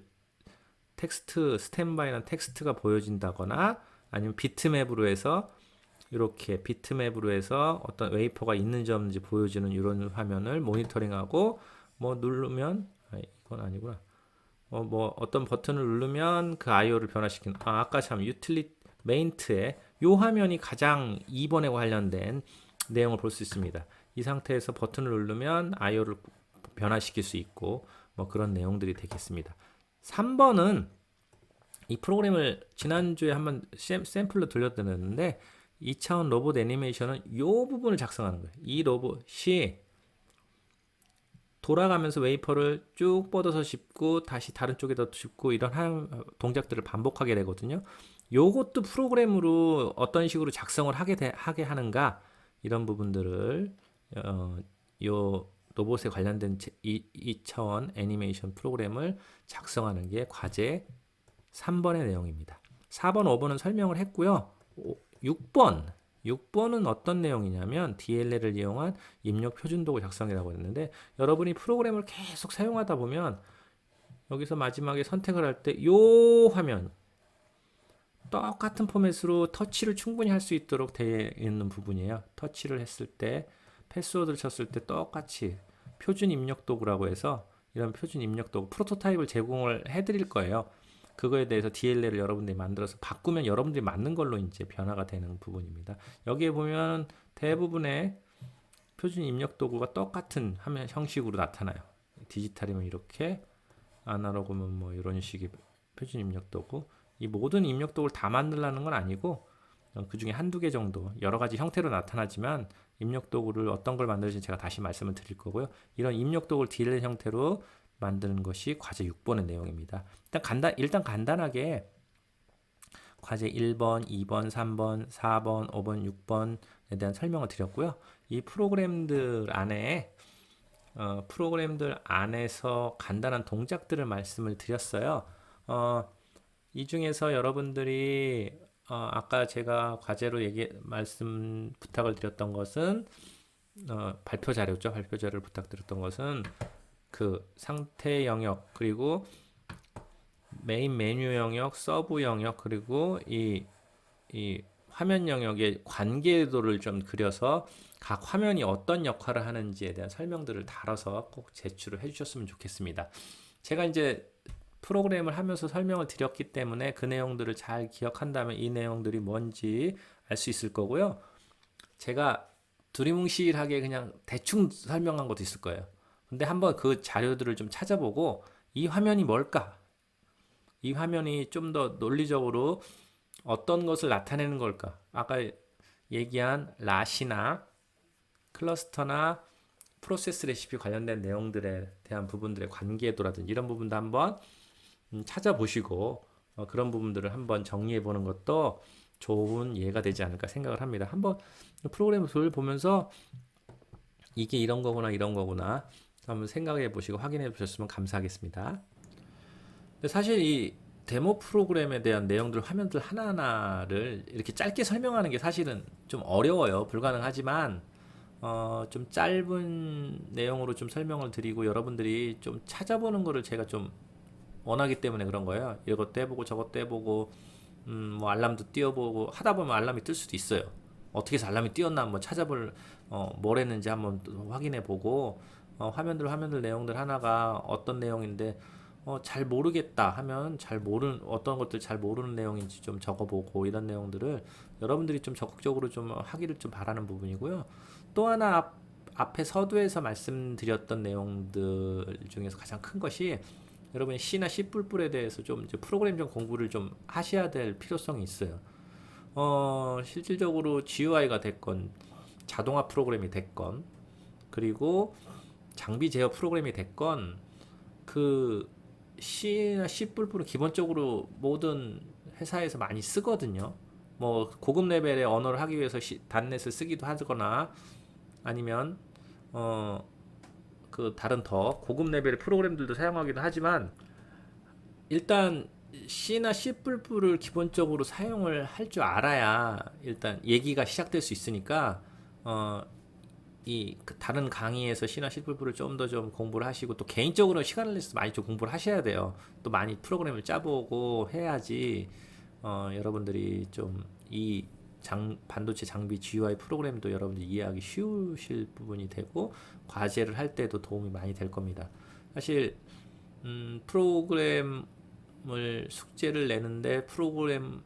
스탠바이나 텍스트가 보여진다거나 아니면 비트맵으로 해서 이렇게 비트맵으로 해서 어떤 웨이퍼가 있는지 없는지 보여주는 이런 화면을 모니터링하고 뭐 누르면 이건 아니구나. 뭐 어떤 버튼을 누르면 그 IO를 변화시키는 아까 참 유틸리티 메인트에 이 화면이 가장 2번에 관련된 내용을 볼 수 있습니다. 이 상태에서 버튼을 누르면 IO를 변화시킬 수 있고 뭐 그런 내용들이 되겠습니다. 3번은 이 프로그램을 지난주에 한번 샘플로 들려드렸는데 2차원 로봇 애니메이션은 이 부분을 작성하는 거예요. 이 로봇이 돌아가면서 웨이퍼를 쭉 뻗어서 짚고 다시 다른 쪽에다 짚고 이런 동작들을 반복하게 되거든요. 요것도 프로그램으로 어떤 식으로 작성을 하게 하는가 이런 부분들을 요 로봇에 관련된 2차원 애니메이션 프로그램을 작성하는 게 과제 3번의 내용입니다. 4번, 5번은 설명을 했고요. 6번은 어떤 내용이냐면 DLL을 이용한 입력 표준도구 작성이라고 했는데 여러분이 프로그램을 계속 사용하다 보면 여기서 마지막에 선택을 할 때 요 화면 똑같은 포맷으로 터치를 충분히 할 수 있도록 되어 있는 부분이에요. 터치를 했을 때 패스워드를 쳤을 때 똑같이 표준 입력 도구라고 해서 이런 표준 입력 도구 프로토타입을 제공을 해드릴 거예요. 그거에 대해서 DLL을 여러분들이 만들어서 바꾸면 여러분들이 맞는 걸로 이제 변화가 되는 부분입니다. 여기에 보면 대부분의 표준 입력 도구가 똑같은 화면 형식으로 나타나요. 디지털이면 이렇게, 아날로그면 뭐 이런 식의 표준 입력 도구. 이 모든 입력 도구를 다 만들라는 건 아니고 그 중에 한두 개 정도 여러 가지 형태로 나타나지만 입력 도구를 어떤 걸 만들지 제가 다시 말씀을 드릴 거고요. 이런 입력 도구를 DLL 형태로 만드는 것이 과제 6번의 내용입니다. 일단 간단하게 과제 1번, 2번, 3번, 4번, 5번, 6번에 대한 설명을 드렸고요. 이 프로그램들 안에서 간단한 동작들을 말씀을 드렸어요. 이 중에서 여러분들이 아까 제가 과제로 말씀 부탁을 드렸던 것은 발표 자료죠. 발표 자료를 부탁드렸던 것은 그 상태 영역 그리고 메인 메뉴 영역, 서브 영역 그리고 이 화면 영역의 관계도를 좀 그려서 각 화면이 어떤 역할을 하는지에 대한 설명들을 달아서 꼭 제출을 해주셨으면 좋겠습니다. 제가 이제 프로그램을 하면서 설명을 드렸기 때문에 그 내용들을 잘 기억한다면 이 내용들이 뭔지 알 수 있을 거고요. 제가 두리뭉실하게 그냥 대충 설명한 것도 있을 거예요. 근데 한번 그 자료들을 좀 찾아보고 이 화면이 뭘까? 이 화면이 좀 더 논리적으로 어떤 것을 나타내는 걸까? 아까 얘기한 라시나 클러스터나 프로세스 레시피 관련된 내용들에 대한 부분들의 관계도라든지 이런 부분도 한번 찾아보시고 그런 부분들을 한번 정리해 보는 것도 좋은 예가 되지 않을까 생각을 합니다. 한번 프로그램을 보면서 이게 이런 거구나 이런 거구나 한번 생각해 보시고 확인해 보셨으면 감사하겠습니다. 근데 사실 이 데모 프로그램에 대한 내용들 화면들 하나하나를 이렇게 짧게 설명하는 게 사실은 좀 어려워요. 불가능하지만 좀 짧은 내용으로 좀 설명을 드리고 여러분들이 좀 찾아보는 거를 제가 좀 원하기 때문에 그런 거예요. 이것도 해보고 저것도 해보고 뭐 알람도 띄워보고 하다 보면 알람이 뜰 수도 있어요. 어떻게 해서 알람이 띄었나 한번 찾아볼 뭘 했는지 한번 확인해 보고 화면들 내용들 하나가 어떤 내용인데 잘 모르겠다 하면 어떤 것들 잘 모르는 내용인지 좀 적어보고 이런 내용들을 여러분들이 좀 적극적으로 좀 하기를 좀 바라는 부분이고요. 또 하나 앞에 서두에서 말씀드렸던 내용들 중에서 가장 큰 것이 여러분이 C나 C++에 대해서 좀 이제 프로그램적 공부를 좀 하셔야 될 필요성이 있어요. 실질적으로 GUI가 됐건 자동화 프로그램이 됐건 그리고 장비 제어 프로그램이 됐건 그 C나 C++는 기본적으로 모든 회사에서 많이 쓰거든요. 뭐 고급 레벨의 언어를 하기 위해서 단넷을 쓰기도 하거나 아니면 그 다른 더 고급 레벨의 프로그램들도 사용하기도 하지만 일단 C나 C++을 기본적으로 사용을 할 줄 알아야 일단 얘기가 시작될 수 있으니까 어, 그 다른 강의에서 C나 C++를 좀 더 좀 공부를 하시고 또 개인적으로 시간을 내서 많이 좀 공부를 하셔야 돼요. 또 많이 프로그램을 짜보고 해야지 여러분들이 좀 이 반도체 장비 GUI 프로그램도 여러분들이 이해하기 쉬우실 부분이 되고 과제를 할 때도 도움이 많이 될 겁니다. 사실 프로그램을 숙제를 내는데 프로그램을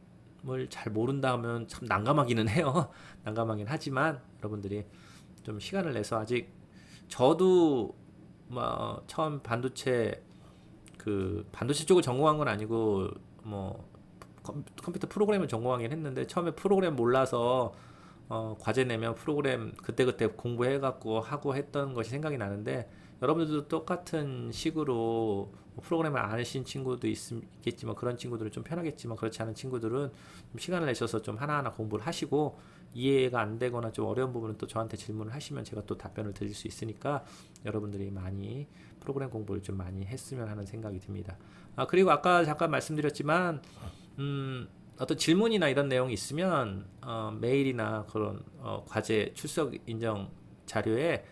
잘 모른다면 참 난감하기는 해요. 난감하긴 하지만 여러분들이 좀 시간을 내서 아직 저도 뭐 처음 반도체 쪽을 전공한 건 아니고 뭐 컴퓨터 프로그램을 전공하긴 했는데 처음에 프로그램 몰라서 과제 내면 프로그램 그때그때 공부해갖고 하고 했던 것이 생각이 나는데 여러분들도 똑같은 식으로 프로그램을 안 하신 친구도 있겠지만 그런 친구들은 좀 편하겠지만 그렇지 않은 친구들은 좀 시간을 내셔서 좀 하나하나 공부를 하시고 이해가 안 되거나 좀 어려운 부분은 또 저한테 질문을 하시면 제가 또 답변을 드릴 수 있으니까 여러분들이 많이 프로그램 공부를 좀 많이 했으면 하는 생각이 듭니다. 그리고 아까 잠깐 말씀드렸지만 어떤 질문이나 이런 내용이 있으면 메일이나 그런 과제 출석 인정 자료에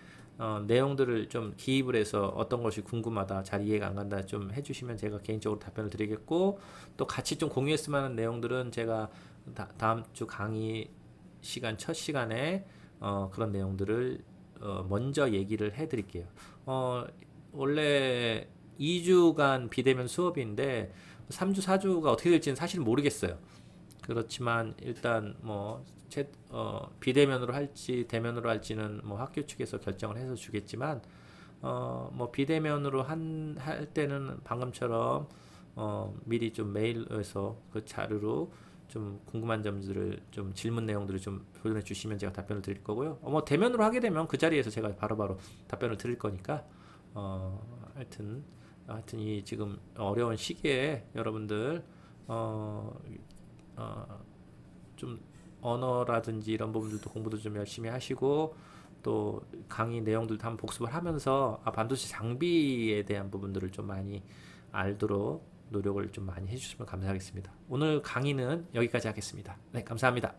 내용들을 좀 기입을 해서 어떤 것이 궁금하다, 잘 이해가 안 간다 좀 해주시면 제가 개인적으로 답변을 드리겠고 또 같이 좀 공유했을 만한 내용들은 제가 다음 주 강의 시간 첫 시간에 그런 내용들을 먼저 얘기를 해드릴게요. 원래 2주간 비대면 수업인데 3주, 4주가 어떻게 될지는 사실 모르겠어요. 그렇지만 일단 뭐 비대면으로 할지 대면으로 할지는 뭐 학교 측에서 결정을 해서 주겠지만 뭐 비대면으로 할 때는 방금처럼 미리 좀 메일에서 그 자료로 좀 궁금한 점들을 좀 질문 내용들을 좀 보내 주시면 제가 답변을 드릴 거고요. 뭐 대면으로 하게 되면 그 자리에서 제가 바로바로 답변을 드릴 거니까 하여튼 이 지금 어려운 시기에 여러분들 좀 언어라든지 이런 부분들도 공부도 좀 열심히 하시고 또 강의 내용들도 한번 복습을 하면서 반도체 장비에 대한 부분들을 좀 많이 알도록 노력을 좀 많이 해주시면 감사하겠습니다. 오늘 강의는 여기까지 하겠습니다. 네, 감사합니다.